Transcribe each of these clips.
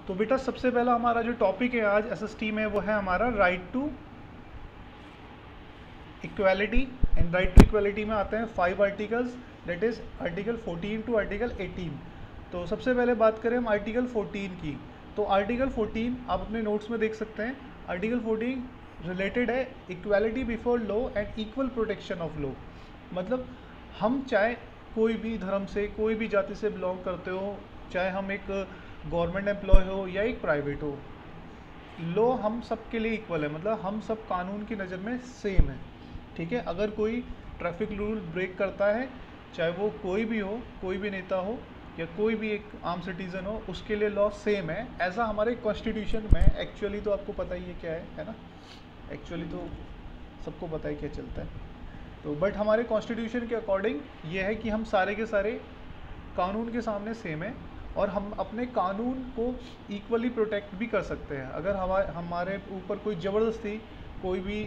तो बेटा सबसे पहला हमारा जो टॉपिक है आज एसएसटी में वो है हमारा right to equality. And right to equality में आते हैं 5 articles, that is article 14 to article 18। तो सबसे पहले बात करें हम आर्टिकल 14 की। तो आर्टिकल 14 आप अपने नोट्स में देख सकते हैं। आर्टिकल 14 रिलेटेड है equality before law and equal protection of law. मतलब हम चाहे कोई भी धर्म से, कोई भी जाति से बिलोंग करते हो, चाहे हम एक गवर्नमेंट एम्प्लॉय हो या एक प्राइवेट हो, लॉ हम सब के लिए इक्वल है। मतलब हम सब कानून की नज़र में सेम है। ठीक है, अगर कोई ट्रैफिक रूल ब्रेक करता है, चाहे वो कोई भी हो, कोई भी नेता हो या कोई भी एक आम सिटीज़न हो, उसके लिए लॉ सेम है। ऐसा हमारे कॉन्स्टिट्यूशन में एक्चुअली तो आपको पता ही है क्या है ना। एक्चुअली तो सबको पता है क्या चलता है। तो बट हमारे कॉन्स्टिट्यूशन के अकॉर्डिंग ये है कि हम सारे के सारे कानून के सामने सेम है और हम अपने कानून को इक्वली प्रोटेक्ट भी कर सकते हैं। अगर हमारे ऊपर कोई ज़बरदस्ती कोई भी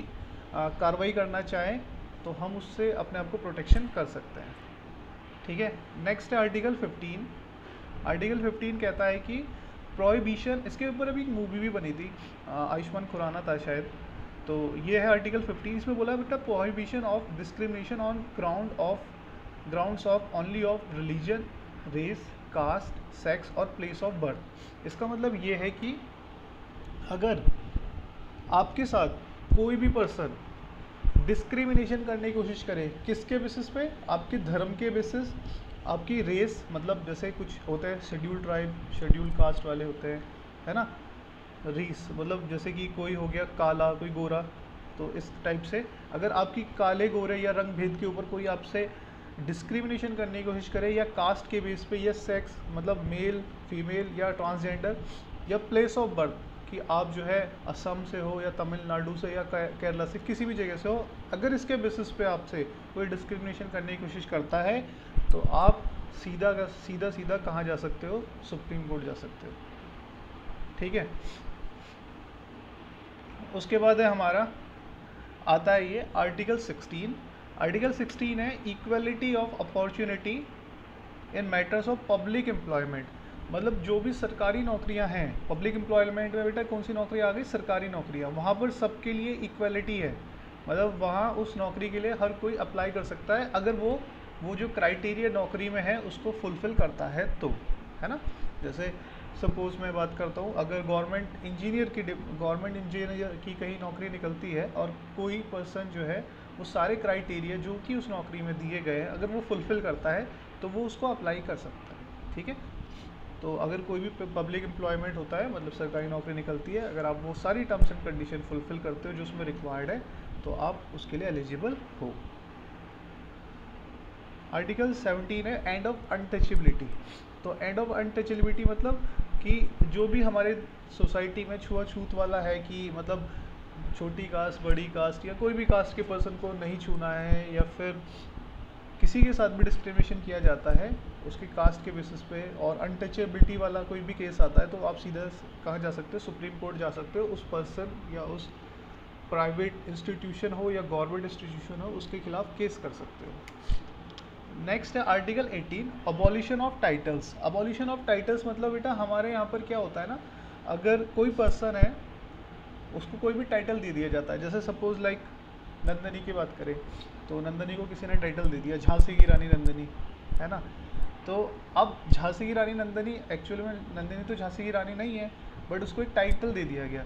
कार्रवाई करना चाहे तो हम उससे अपने आप को प्रोटेक्शन कर सकते हैं। ठीक है, नेक्स्ट है आर्टिकल 15। आर्टिकल 15 कहता है कि प्रोहिबिशन, इसके ऊपर अभी एक मूवी भी बनी थी, आयुष्मान खुराना था शायद। तो ये है आर्टिकल 15। इसमें बोला है बेटा prohibition of discrimination on grounds of only of religion, race, caste, sex और प्लेस ऑफ बर्थ। इसका मतलब ये है कि अगर आपके साथ कोई भी पर्सन डिस्क्रिमिनेशन करने की कोशिश करे, किसके बेसिस पे? आपके धर्म के बेसिस, आपकी रेस, मतलब जैसे कुछ होते हैं शेड्यूल ट्राइब, शेड्यूल कास्ट वाले होते हैं, है ना। रेस मतलब जैसे कि कोई हो गया काला, कोई गोरा, तो इस टाइप से अगर आपकी काले गोरे या रंग भेद के ऊपर कोई आपसे डिस्क्रिमिनेशन करने की कोशिश करे, या कास्ट के बेस पे, या सेक्स मतलब मेल फीमेल या ट्रांसजेंडर, या प्लेस ऑफ बर्थ कि आप जो है असम से हो या तमिलनाडु से या केरला से, किसी भी जगह से हो, अगर इसके बेसिस पे आपसे कोई डिस्क्रिमिनेशन करने की कोशिश करता है तो आप सीधा कहाँ जा सकते हो? सुप्रीम कोर्ट जा सकते हो। ठीक है, उसके बाद है हमारा आता है ये आर्टिकल 16। आर्टिकल 16 है equality of opportunity in matters of public employment. मतलब जो भी सरकारी नौकरियां हैं, पब्लिक एम्प्लॉयमेंट में बेटा कौन सी नौकरी आ गई? सरकारी नौकरियां। वहाँ पर सबके लिए इक्वलिटी है। मतलब वहाँ उस नौकरी के लिए हर कोई अप्लाई कर सकता है अगर वो जो क्राइटेरिया नौकरी में है उसको फुलफ़िल करता है तो, है ना। जैसे सपोज़ मैं बात करता हूँ, अगर गवर्नमेंट इंजीनियर की कहीं नौकरी निकलती है और कोई पर्सन जो है वो सारे क्राइटेरिया जो कि उस नौकरी में दिए गए हैं, अगर वो फुलफ़िल करता है तो वो उसको अप्लाई कर सकता है। ठीक है, तो अगर कोई भी पब्लिक एम्प्लॉयमेंट होता है, मतलब सरकारी नौकरी निकलती है, अगर आप वो सारी टर्म्स एंड कंडीशन फुलफ़िल करते हो जो उसमें रिक्वायर्ड है तो आप उसके लिए एलिजिबल हो। आर्टिकल 17 है एंड ऑफ अनटचेबिलिटी। तो एंड ऑफ अनटचेबिलिटी मतलब कि जो भी हमारे सोसाइटी में छुआछूत वाला है, कि मतलब छोटी कास्ट, बड़ी कास्ट या कोई भी कास्ट के पर्सन को नहीं छूना है, या फिर किसी के साथ भी डिस्क्रिमिनेशन किया जाता है उसके कास्ट के बेसिस पे, और अनटचेबिलिटी वाला कोई भी केस आता है तो आप सीधा कहाँ जा सकते हो? सुप्रीम कोर्ट जा सकते हो। उस पर्सन या उस प्राइवेट इंस्टीट्यूशन हो या गवर्नमेंट इंस्टीट्यूशन हो, उसके खिलाफ केस कर सकते हो। नेक्स्ट है article 18 abolition of titles. Abolition of titles मतलब बेटा हमारे यहाँ पर क्या होता है ना, अगर कोई पर्सन है उसको कोई भी टाइटल दे दिया जाता है, जैसे सपोज लाइक नंदनी की बात करें तो नंदनी को किसी ने टाइटल दे दिया झांसी की रानी नंदनी, है ना। तो अब झांसी की रानी नंदनी, एक्चुअली में नंदनी तो झांसी की रानी नहीं है, बट उसको एक टाइटल दे दिया गया।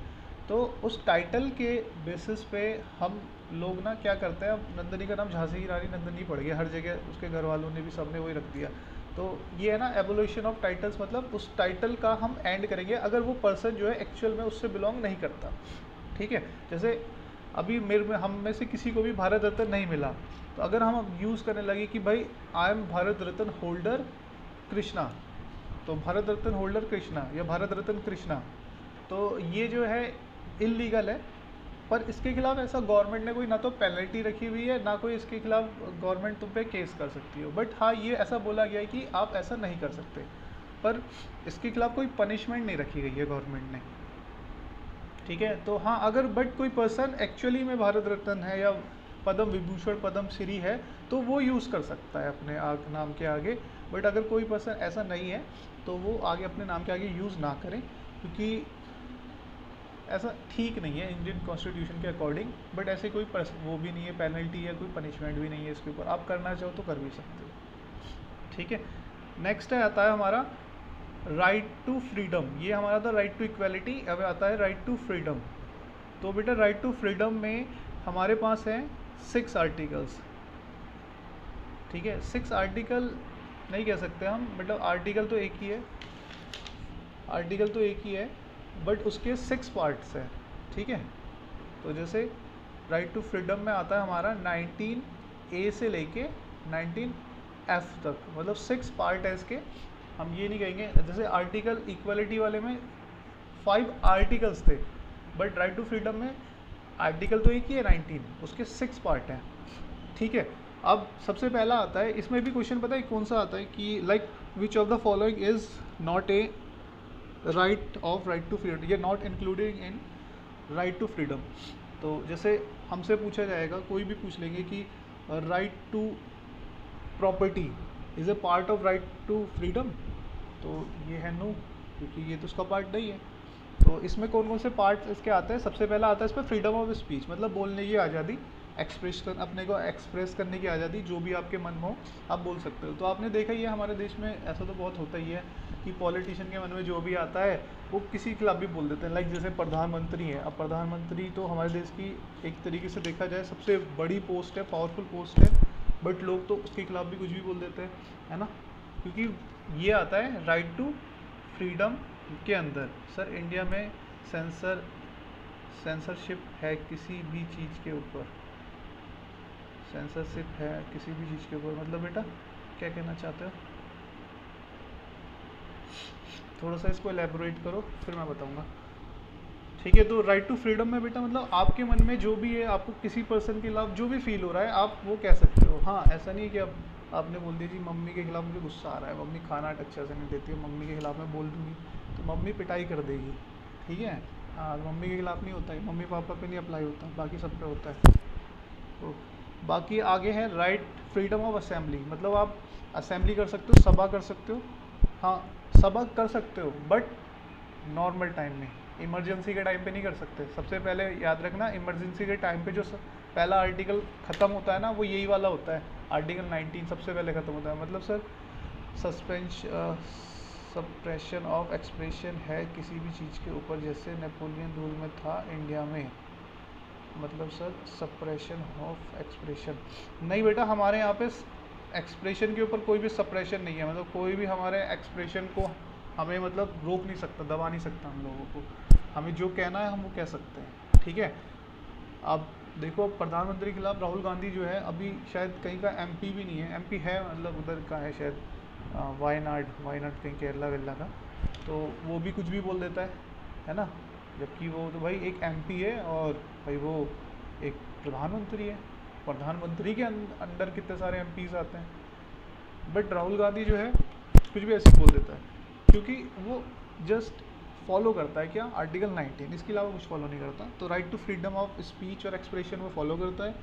तो उस टाइटल के बेसिस पे हम लोग ना क्या करते हैं, अब नंदनी का नाम झांसी की रानी नंदनी पड़ गया हर जगह, उसके घर वालों ने भी सबने वही रख दिया। तो ये है ना एवोल्यूशन ऑफ टाइटल्स, मतलब उस टाइटल का हम एंड करेंगे अगर वो पर्सन जो है एक्चुअल में उससे बिलोंग नहीं करता। ठीक है, जैसे अभी हम में से किसी को भी भारत रत्न नहीं मिला, तो अगर हम यूज़ करने लगे कि भाई I am Bharat Ratna holder Krishna, तो भारत रत्न होल्डर कृष्णा या भारत रत्न कृष्णा, तो ये जो है इलीगल है। पर इसके खिलाफ ऐसा गवर्नमेंट ने कोई ना तो पेनल्टी रखी हुई है, ना कोई इसके खिलाफ गवर्नमेंट तुम पे केस कर सकती हो। बट हाँ, ये ऐसा बोला गया है कि आप ऐसा नहीं कर सकते, पर इसके खिलाफ कोई पनिशमेंट नहीं रखी गई है गवर्नमेंट ने। ठीक है, तो हाँ अगर बट कोई पर्सन एक्चुअली में भारत रत्न है या पद्म विभूषण, पद्म श्री है, तो वो यूज़ कर सकता है अपने नाम के आगे। बट अगर कोई पर्सन ऐसा नहीं है तो वो आगे अपने नाम के आगे यूज़ ना करें। क्योंकि ऐसा ठीक नहीं है इंडियन कॉन्स्टिट्यूशन के अकॉर्डिंग, बट ऐसे कोई वो भी नहीं है, पेनल्टी या कोई पनिशमेंट भी नहीं है इसके ऊपर, आप करना चाहो तो कर भी सकते हो। ठीक है, नेक्स्ट आता है हमारा राइट टू फ्रीडम। ये हमारा था राइट टू इक्वालिटी, अब आता है राइट टू फ्रीडम। तो बेटा राइट टू फ्रीडम में हमारे पास है 6 आर्टिकल्स। ठीक है, 6 आर्टिकल नहीं कह सकते हम, मतलब आर्टिकल तो एक ही है, आर्टिकल तो एक ही है, बट उसके 6 पार्ट्स हैं। ठीक है, तो जैसे राइट टू फ्रीडम में आता है हमारा 19A से लेके 19F तक, मतलब 6 पार्ट है इसके। हम ये नहीं कहेंगे, जैसे आर्टिकल इक्वालिटी वाले में 5 आर्टिकल्स थे, बट राइट टू फ्रीडम में आर्टिकल तो एक ही है 19, उसके 6 पार्ट हैं। ठीक है, अब सबसे पहला आता है, इसमें भी क्वेश्चन पता है कौन सा आता है कि like which of the following is not a right to freedom, ये not included in right to freedom. तो जैसे हमसे पूछा जाएगा, कोई भी पूछ लेंगे कि right to property is a part of right to freedom, तो ये है नो, क्योंकि ये तो उसका पार्ट नहीं है। तो इसमें कौन कौन से पार्ट इसके आते हैं, सबसे पहला आता है इस पर फ्रीडम ऑफ स्पीच, मतलब बोलने की आज़ादी, अपने को एक्सप्रेस करने की आज़ादी, जो भी आपके मन में हो आप बोल सकते हो। तो आपने देखा ही है हमारे देश में ऐसा तो बहुत होता ही है कि पॉलिटिशियन के मन में जो भी आता है वो किसी के खिलाफ भी बोल देते हैं। लाइक जैसे प्रधानमंत्री है, अब प्रधानमंत्री तो हमारे देश की एक तरीके से देखा जाए सबसे बड़ी पोस्ट है, पावरफुल पोस्ट है, बट लोग तो उसके खिलाफ भी कुछ भी बोल देते हैं, है ना, क्योंकि ये आता है राइट टू फ्रीडम के अंदर। सर इंडिया में सेंसरशिप है किसी भी चीज़ के ऊपर, सेंसरशिप है किसी भी चीज़ के ऊपर, मतलब बेटा क्या कहना चाहते हो, थोड़ा सा इसको एलेबोरेट करो फिर मैं बताऊंगा। ठीक है, तो राइट टू फ्रीडम में बेटा मतलब आपके मन में जो भी है, आपको किसी पर्सन के खिलाफ जो भी फील हो रहा है आप वो कह सकते हो। हाँ, ऐसा नहीं है कि अब आपने बोल दिया जी मम्मी के खिलाफ मुझे गुस्सा आ रहा है, मम्मी खाना अच्छा से नहीं देती है, मम्मी के खिलाफ मैं बोल दूँगी तो मम्मी पिटाई कर देगी। ठीक है, हाँ, मम्मी के खिलाफ नहीं होता है, मम्मी पापा पे नहीं अप्लाई होता, बाकी सब पे होता है। तो बाकी आगे है राइट फ्रीडम ऑफ असेंबली, मतलब आप असेंबली कर सकते हो, सभा कर सकते हो। हाँ, सभा कर सकते हो बट नॉर्मल टाइम में, इमरजेंसी के टाइम पे नहीं कर सकते। सबसे पहले याद रखना, इमरजेंसी के टाइम पे जो पहला आर्टिकल ख़त्म होता है ना, वो यही वाला होता है, आर्टिकल 19 सबसे पहले ख़त्म होता है। मतलब सर सप्रेशन ऑफ एक्सप्रेशन है किसी भी चीज़ के ऊपर, जैसे नेपोलियन रूल में था इंडिया में, मतलब सर सप्रेशन ऑफ एक्सप्रेशन नहीं बेटा, हमारे यहाँ पे एक्सप्रेशन के ऊपर कोई भी सप्रेशन नहीं है, मतलब कोई भी हमारे एक्सप्रेशन को हमें मतलब रोक नहीं सकता, दबा नहीं सकता हम लोगों को, हमें जो कहना है हम वो कह सकते हैं। ठीक है, अब देखो प्रधानमंत्री के खिलाफ राहुल गांधी जो है अभी शायद कहीं का एमपी भी नहीं है, एमपी है मतलब उधर का है शायद वायनाड कहीं केरला वेरला का, तो वो भी कुछ भी बोल देता है ना, जबकि वो तो भाई एक एमपी है और भाई वो एक प्रधानमंत्री है, प्रधानमंत्री के अंदर कितने सारे एमपीज आते हैं। बट राहुल गांधी जो है कुछ भी ऐसे बोल देता है, क्योंकि वो जस्ट फॉलो करता है क्या, आर्टिकल 19, इसके अलावा कुछ फॉलो नहीं करता। तो right to freedom of speech और एक्सप्रेशन वो फॉलो करता है।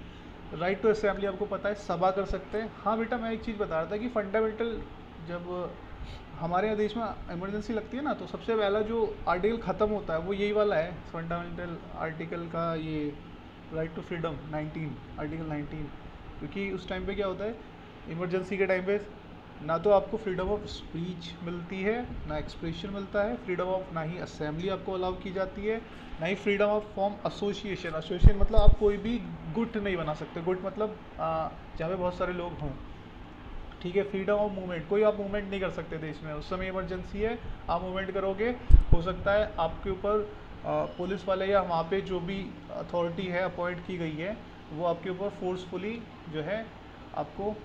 राइट टू असेंबली आपको पता है, सभा कर सकते हैं। हाँ बेटा, मैं एक चीज़ बता रहा था कि फंडामेंटल जब हमारे यहाँ देश में इमरजेंसी लगती है ना, तो सबसे पहला जो आर्टिकल ख़त्म होता है वो यही वाला है, फंडामेंटल आर्टिकल का, ये राइट टू फ्रीडम 19, आर्टिकल 19, क्योंकि उस टाइम पे क्या होता है, इमरजेंसी के टाइम पे ना तो आपको फ्रीडम ऑफ स्पीच मिलती है, ना एक्सप्रेशन मिलता है, फ्रीडम ऑफ ना ही असेंबली आपको अलाउ की जाती है, ना ही फ्रीडम ऑफ फॉर्म एसोसिएशन मतलब आप कोई भी गुट नहीं बना सकते, गुट मतलब जहाँ पे बहुत सारे लोग हों। ठीक है, फ्रीडम ऑफ मूवमेंट, कोई आप मूवमेंट नहीं कर सकते देश में, उस समय इमरजेंसी है, आप मूवमेंट करोगे हो सकता है आपके ऊपर पुलिस वाले या वहाँ पे जो भी अथॉरिटी है अपॉइंट की गई है वो आपके ऊपर फोर्सफुली जो है आपको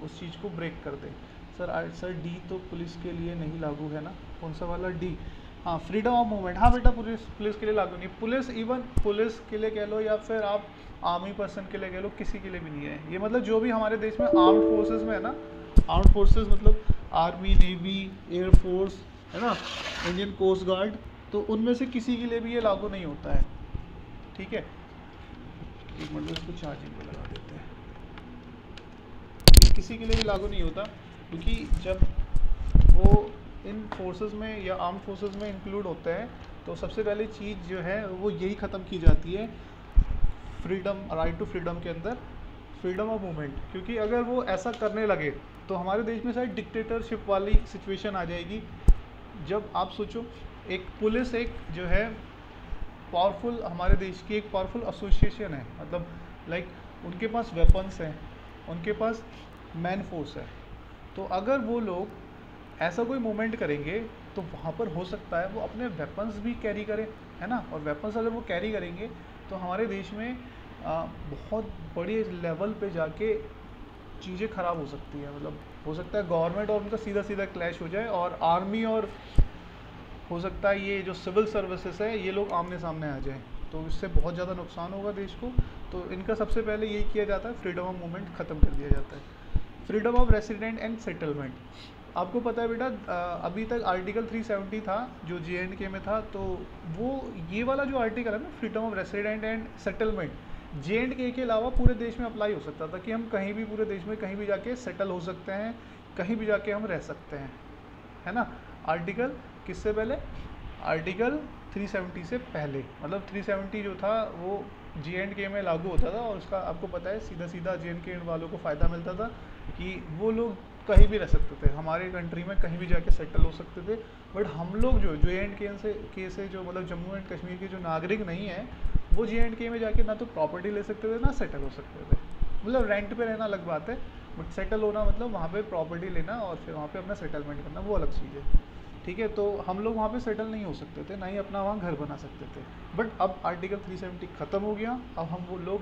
उस चीज़ को ब्रेक कर दे। सर डी तो पुलिस के लिए नहीं लागू है ना, कौन सा वाला डी, हाँ फ्रीडम ऑफ मूवमेंट, हाँ बेटा पुलिस के लिए लागू नहीं, पुलिस इवन पुलिस के लिए कह लो या फिर आप आर्मी पर्सन के लिए कह लो, किसी के लिए भी नहीं है ये, मतलब जो भी हमारे देश में आर्म्ड फोर्सेस में है ना, आर्म्ड फोर्सेस मतलब आर्मी, नेवी, एयरफोर्स है ना, इंडियन कोस्ट गार्ड, तो उनमें से किसी के लिए भी ये लागू नहीं होता है। ठीक है, एक मिनट इसको चार्जिंग पे लगा देते हैं, किसी के लिए भी लागू नहीं होता, क्योंकि जब वो इन फोर्सेस में या आर्म फोर्सेस में इंक्लूड होते हैं, तो सबसे पहली चीज़ जो है वो यही ख़त्म की जाती है फ्रीडम, राइट टू फ्रीडम के अंदर, फ्रीडम ऑफ मूवमेंट। क्योंकि अगर वो ऐसा करने लगे तो हमारे देश में शायद डिक्टेटरशिप वाली सिचुएशन आ जाएगी। जब आप सोचो, एक पुलिस एक जो है पावरफुल, हमारे देश की एक पावरफुल एसोसिएशन है, मतलब लाइक उनके पास वेपन्स हैं, उनके पास मैन फोर्स है। तो अगर वो लोग ऐसा कोई मूवमेंट करेंगे तो वहाँ पर हो सकता है वो अपने वेपन्स भी कैरी करें, है ना। और वेपन्स अगर वो कैरी करेंगे तो हमारे देश में बहुत बड़ी लेवल पे जाके चीज़ें ख़राब हो सकती है। मतलब हो सकता है गवर्नमेंट और उनका सीधा सीधा क्लैश हो जाए, और आर्मी और हो सकता है ये जो सिविल सर्विसेज है ये लोग आमने सामने आ जाएं, तो इससे बहुत ज़्यादा नुकसान होगा देश को। तो इनका सबसे पहले यही किया जाता है, फ्रीडम ऑफ मूवमेंट ख़त्म कर दिया जाता है। Freedom of resident and settlement, आपको पता है बेटा, अभी तक आर्टिकल 370 था जो JNK में था, तो वो ये वाला जो आर्टिकल है ना, freedom of resident and settlement, JNK के अलावा पूरे देश में अप्लाई हो सकता था कि हम कहीं भी पूरे देश में कहीं भी जाके सेटल हो सकते हैं, कहीं भी जाके हम रह सकते हैं, है ना। आर्टिकल किससे पहले, आर्टिकल 370 से पहले, मतलब 370 जो था वो JNK में लागू होता था, और उसका आपको पता है सीधा सीधा JNK वालों को फ़ायदा मिलता था कि वो लोग कहीं भी रह सकते थे, हमारे कंट्री में कहीं भी जाके सेटल हो सकते थे। बट हम लोग जो JNK से जो मतलब जम्मू एंड कश्मीर के जो नागरिक नहीं है, वो JNK में जाके ना तो प्रॉपर्टी ले सकते थे ना सेटल हो सकते थे। मतलब रेंट पे रहना अलग बात है, बट सेटल होना मतलब वहाँ पे प्रॉपर्टी लेना और फिर वहाँ पे अपना सेटलमेंट करना, वो अलग चीज़ है। ठीक है, तो हम लोग वहाँ पे सेटल नहीं हो सकते थे, ना ही अपना वहाँ घर बना सकते थे। बट अब आर्टिकल 370 ख़त्म हो गया, अब हम वो लोग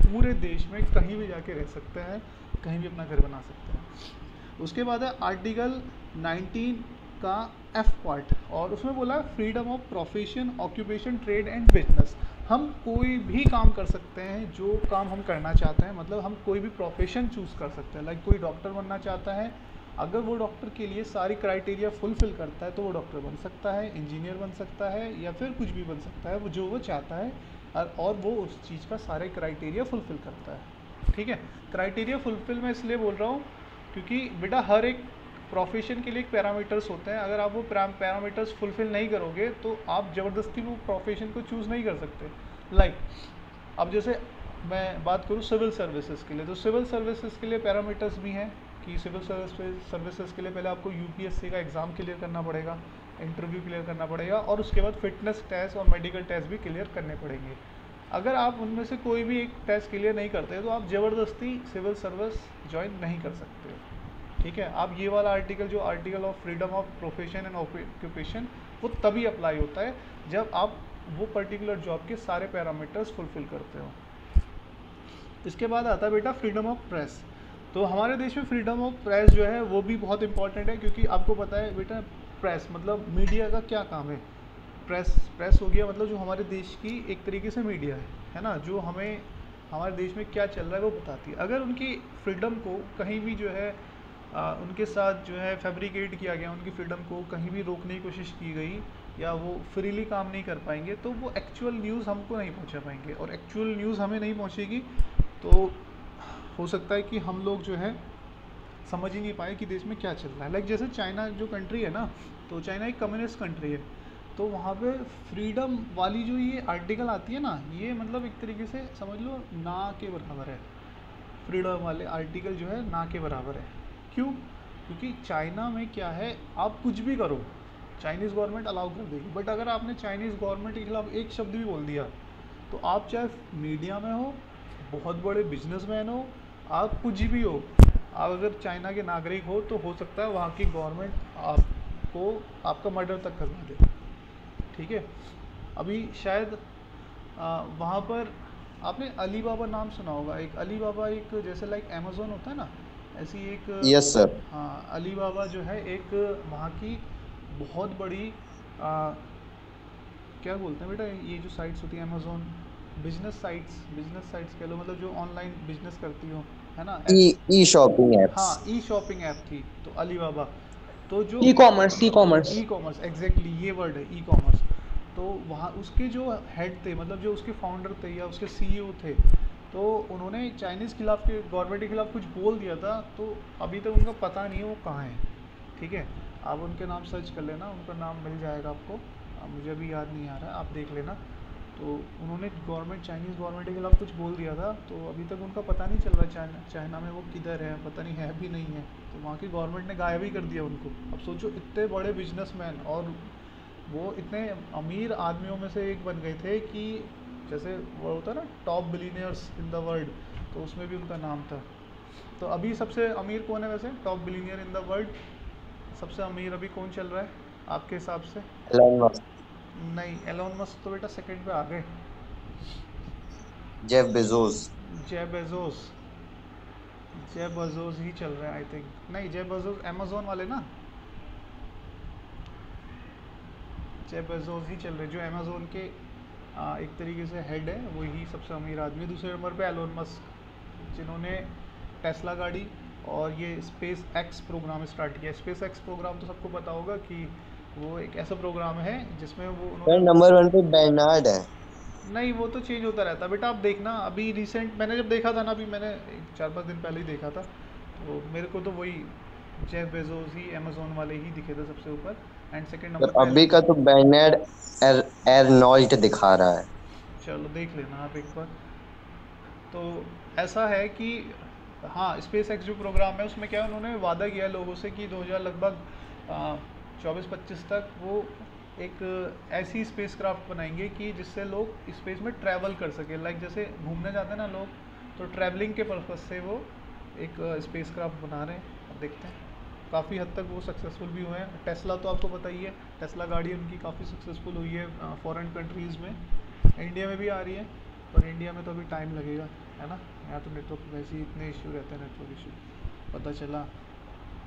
पूरे देश में कहीं भी जाके रह सकते हैं, कहीं भी अपना घर बना सकते हैं। उसके बाद है आर्टिकल 19 का F पार्ट, और उसमें बोला freedom of profession, occupation, trade and business. हम कोई भी काम कर सकते हैं जो काम हम करना चाहते हैं, मतलब हम कोई भी प्रोफेशन चूज़ कर सकते हैं। लाइक कोई डॉक्टर बनना चाहता है, अगर वो डॉक्टर के लिए सारी क्राइटेरिया फुलफ़िल करता है तो वो डॉक्टर बन सकता है, इंजीनियर बन सकता है, या फिर कुछ भी बन सकता है वो जो वो चाहता है, और वो उस चीज़ का सारे क्राइटेरिया फुलफ़िल करता है। ठीक है, क्राइटेरिया फुलफ़िल मैं इसलिए बोल रहा हूँ क्योंकि बेटा हर एक प्रोफेशन के लिए एक पैरामीटर्स होते हैं, अगर आप वो पैरामीटर्स फुलफ़िल नहीं करोगे तो आप ज़बरदस्ती वो प्रोफेशन को चूज़ नहीं कर सकते। लाइक अब जैसे मैं बात करूँ सिविल सर्विसेज के लिए, तो सिविल सर्विसेज के लिए पैरामीटर्स भी हैं कि सिविल सर्विसेज के लिए पहले आपको UPSC का एग्ज़ाम क्लियर करना पड़ेगा, इंटरव्यू क्लियर करना पड़ेगा, और उसके बाद फिटनेस टेस्ट और मेडिकल टेस्ट भी क्लियर करने पड़ेंगे। अगर आप उनमें से कोई भी एक टेस्ट क्लियर नहीं करते तो आप ज़बरदस्ती सिविल सर्विस ज्वाइन नहीं कर सकते। ठीक है, आप ये वाला आर्टिकल जो article of freedom of profession and occupation, वो तभी अप्लाई होता है जब आप वो पर्टिकुलर जॉब के सारे पैरामीटर्स फुलफ़िल करते हो। इसके बाद आता है बेटा फ्रीडम ऑफ प्रेस। तो हमारे देश में फ्रीडम ऑफ प्रेस जो है वो भी बहुत इंपॉर्टेंट है, क्योंकि आपको पता है बेटा प्रेस मतलब मीडिया का क्या काम है। प्रेस हो गया मतलब जो हमारे देश की एक तरीके से मीडिया है ना, जो हमें हमारे देश में क्या चल रहा है वो बताती है। अगर उनकी फ्रीडम को कहीं भी जो है उनके साथ जो है फैब्रिकेट किया गया, उनकी फ्रीडम को कहीं भी रोकने की कोशिश की गई, या वो फ्रीली काम नहीं कर पाएंगे, तो वो एक्चुअल न्यूज़ हमको नहीं पहुंचा पाएंगे, और एक्चुअल न्यूज़ हमें नहीं पहुंचेगी तो हो सकता है कि हम लोग जो है समझ ही नहीं पाए कि देश में क्या चल रहा है। लाइक जैसे चाइना जो कंट्री है ना, तो चाइना एक कम्युनिस्ट कंट्री है, तो वहाँ पे फ्रीडम वाली जो ये आर्टिकल आती है ना, ये मतलब एक तरीके से समझ लो ना के बराबर है। फ्रीडम वाले आर्टिकल जो है ना के बराबर है। क्यों? क्योंकि चाइना में क्या है, आप कुछ भी करो चाइनीज़ गवर्नमेंट अलाउ कर देगी, बट अगर आपने चाइनीज़ गवर्नमेंट के खिलाफ एक शब्द भी बोल दिया तो आप चाहे मीडिया में हो, बहुत बड़े बिजनेसमैन हो, आप कुछ भी हो, आप अगर चाइना के नागरिक हो तो हो सकता है वहाँ की गवर्नमेंट आपको आपका मर्डर तक करवा दे। ठीक है, अभी शायद वहाँ पर आपने अली बाबा नाम सुना होगा। एक अली बाबा एक जैसे लाइक अमेज़ोन होता है ना, ऐसी एक यस सर। हाँ, अली बाबा जो है एक वहाँ की बहुत बड़ी क्या बोलते हैं बेटा, ये जो साइट्स होती हैं अमेज़ोन, बिजनेस साइट्स कह लो, मतलब जो ऑनलाइन बिजनेस करती हो, है ना, ई ऐसी। ई शॉपिंग एप्स। हाँ, ई शॉपिंग ऐप थी तो अली बाबा, तो जो e commerce. E commerce, exactly ये वर्ड है, ई कॉमर्स। तो वहाँ उसके जो हेड थे, मतलब जो उसके फाउंडर थे या उसके CEO थे, तो उन्होंने चाइनीज़ खिलाफ के गवर्नमेंट के खिलाफ कुछ बोल दिया था, तो अभी तक उनका पता नहीं है वो कहाँ है। ठीक है, आप उनके नाम सर्च कर लेना, उनका नाम मिल जाएगा आपको। मुझे अभी याद नहीं आ रहा है, आप देख लेना। तो उन्होंने गवर्नमेंट, चाइनीज़ गवर्नमेंट के खिलाफ कुछ बोल दिया था, तो अभी तक उनका पता नहीं चल रहा चाइना में वो किधर है, पता नहीं है भी नहीं है। तो वहाँ की गवर्नमेंट ने गायब ही कर दिया उनको। अब सोचो, इतने बड़े बिजनेसमैन और वो इतने अमीर आदमियों में से एक बन गए थे कि जैसे वो होता है ना top billionaires in the world, तो उसमें भी उनका नाम था। तो अभी सबसे अमीर कौन है वैसे, top billionaire in the world? सबसे अमीर अभी कौन चल रहा है आपके हिसाब से? Elon Musk. नहीं, एलोन मस्क तो बेटा सेकंड पे आ गए। Jeff Bezos. Jeff Bezos, Jeff Bezos ही चल रहे हैं आई थिंक। नहीं, जेफ बेजोस अमेजोन वाले ना, जेफ बेजोस ही चल रहे हैं जो अमेजोन के एक तरीके से हेड है, वही सबसे अमीर आदमी। दूसरे नंबर पे एलोन मस्क, जिन्होंने टेस्ला गाड़ी और ये स्पेस एक्स प्रोग्राम स्टार्ट किया। स्पेस एक्स प्रोग्राम तो सबको पता होगा कि वो एक ऐसा प्रोग्राम है जिसमें वो यार उन्होंने, नंबर 1 पे बेर्नार्ड है। नहीं वो तो चेंज होता रहता है बेटा। आप देखना, अभी रिसेंट मैंने जब देखा था ना, अभी मैंने 4-5 दिन पहले ही देखा था, तो मेरे को तो वही जेफ बेजोस ही अमेजोन वाले ही दिखे थे सबसे ऊपर। एंड सेकंड और नंबर पे अभी का तो बेर्नार्ड एर्नोल्ट दिखा रहा है। चलो देख लेना आप एक बार। तो ऐसा है कि हाँ, स्पेस एक्स जो प्रोग्राम है उसमें क्या है, उन्होंने वादा किया है लोगों से कि 2000 लगभग 24-25 तक वो एक ऐसी स्पेस क्राफ्ट बनाएंगे कि जिससे लोग स्पेस में ट्रैवल कर सके। लाइक जैसे घूमने जाते हैं ना लोग, तो ट्रैवलिंग के पर्पज़ से वो एक स्पेस क्राफ्ट बना रहे हैं। अब देखते हैं, काफ़ी हद तक वो सक्सेसफुल भी हुए हैं। टेस्ला तो आपको पता ही है, टेस्ला गाड़ी उनकी काफ़ी सक्सेसफुल हुई है फॉरेन कंट्रीज़ में। इंडिया में भी आ रही है, पर इंडिया में तो अभी टाइम लगेगा, है ना। यहाँ तो नेटवर्क वैसे ही इतने इशू रहते हैं, नेटवर्क इशू। पता चला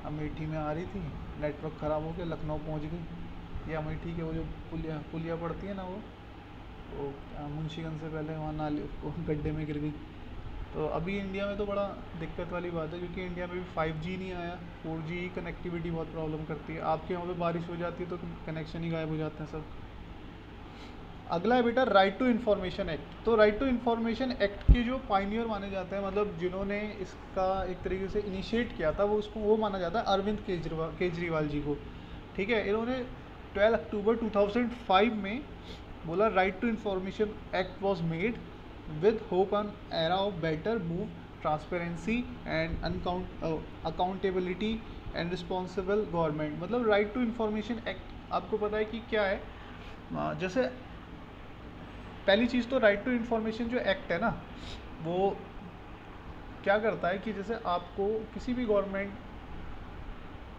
अमेठी में आ रही थी, नेटवर्क ख़राब हो गया, लखनऊ पहुँच गई। ये अमेठी के वो जो पुलिया पड़ती है ना, वो मुंशीगंज से पहले वहाँ नाले वो गड्ढे में गिर गई। तो अभी इंडिया में तो बड़ा दिक्कत वाली बात है, क्योंकि इंडिया में भी 5G नहीं आया। 4G कनेक्टिविटी बहुत प्रॉब्लम करती है। आपके यहाँ पे बारिश हो जाती है तो कनेक्शन ही गायब हो जाते हैं सब। अगला है बेटा राइट टू इन्फॉर्मेशन एक्ट। तो राइट टू इन्फॉर्मेशन एक्ट के जो पाइनियर माने जाते हैं, मतलब जिन्होंने इसका एक तरीके से इनिशिएट किया था, वो माना जाता है अरविंद केजरीवाल जी को। ठीक है, इन्होंने 12 अक्टूबर 2005 में बोला, right to information act was made with hope on era of better move transparency and accountability and responsible government. मतलब राइट टू इन्फॉर्मेशन एक्ट आपको पता है कि क्या है। जैसे पहली चीज़ तो राइट टू इन्फॉर्मेशन जो एक्ट है ना, वो क्या करता है कि जैसे आपको किसी भी गवर्नमेंट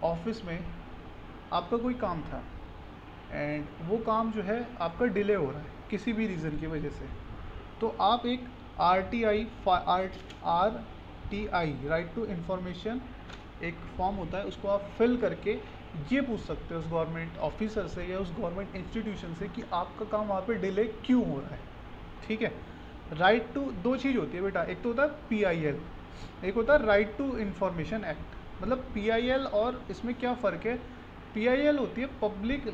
ऑफिस में आपका कोई काम था एंड वो काम जो है आपका डिले हो रहा है किसी भी रीज़न की वजह से, तो आप एक RTI राइट टू इन्फॉर्मेशन एक फॉर्म होता है, उसको आप फिल करके ये पूछ सकते हो उस गवर्नमेंट ऑफिसर से या उस गवर्नमेंट इंस्टीट्यूशन से कि आपका काम वहाँ पे डिले क्यों हो रहा है। ठीक है, राइट टू दो चीज़ होती है बेटा, एक तो होता है PIL, एक होता है राइट टू इन्फॉर्मेशन एक्ट। मतलब PIL और इसमें क्या फ़र्क है? PIL होती है पब्लिक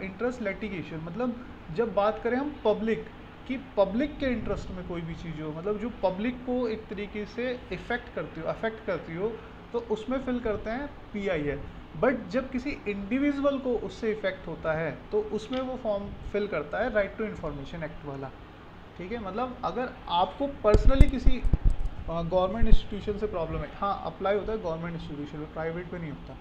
इंटरेस्ट लिटिगेशन। मतलब जब बात करें हम पब्लिक कि पब्लिक के इंटरेस्ट में कोई भी चीज़ हो, मतलब जो पब्लिक को एक तरीके से अफेक्ट करती हो, तो उसमें फिल करते हैं PIL। बट जब किसी इंडिविजुअल को उससे इफेक्ट होता है तो उसमें वो फॉर्म फिल करता है राइट टू इन्फॉर्मेशन एक्ट वाला। ठीक है, मतलब अगर आपको पर्सनली किसी गवर्नमेंट इंस्टीट्यूशन से प्रॉब्लम है, हाँ अप्लाई होता है गवर्नमेंट इंस्टीट्यूशन में, प्राइवेट पे नहीं होता।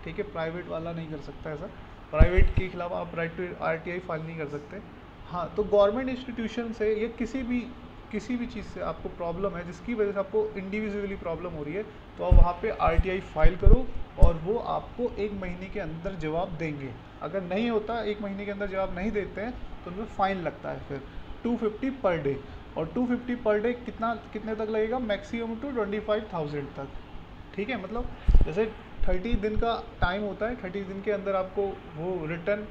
ठीक है, प्राइवेट वाला नहीं कर सकता ऐसा, प्राइवेट के खिलाफ आप राइट टू RTI फाइल नहीं कर सकते। हाँ, तो गवर्नमेंट इंस्टीट्यूशन से या किसी भी चीज़ से आपको प्रॉब्लम है जिसकी वजह से आपको इंडिविजुअली प्रॉब्लम हो रही है, तो आप वहाँ पे RTI फाइल करो और वो आपको 1 महीने के अंदर जवाब देंगे। अगर नहीं होता, 1 महीने के अंदर जवाब नहीं देते हैं, तो उनमें फ़ाइन लगता है फिर 250 पर डे। और 250 पर डे कितने तक लगेगा? मैक्सिमम टू 25,000 तक। ठीक है, मतलब जैसे 30 दिन का टाइम होता है, 30 दिन के अंदर आपको वो रिटर्न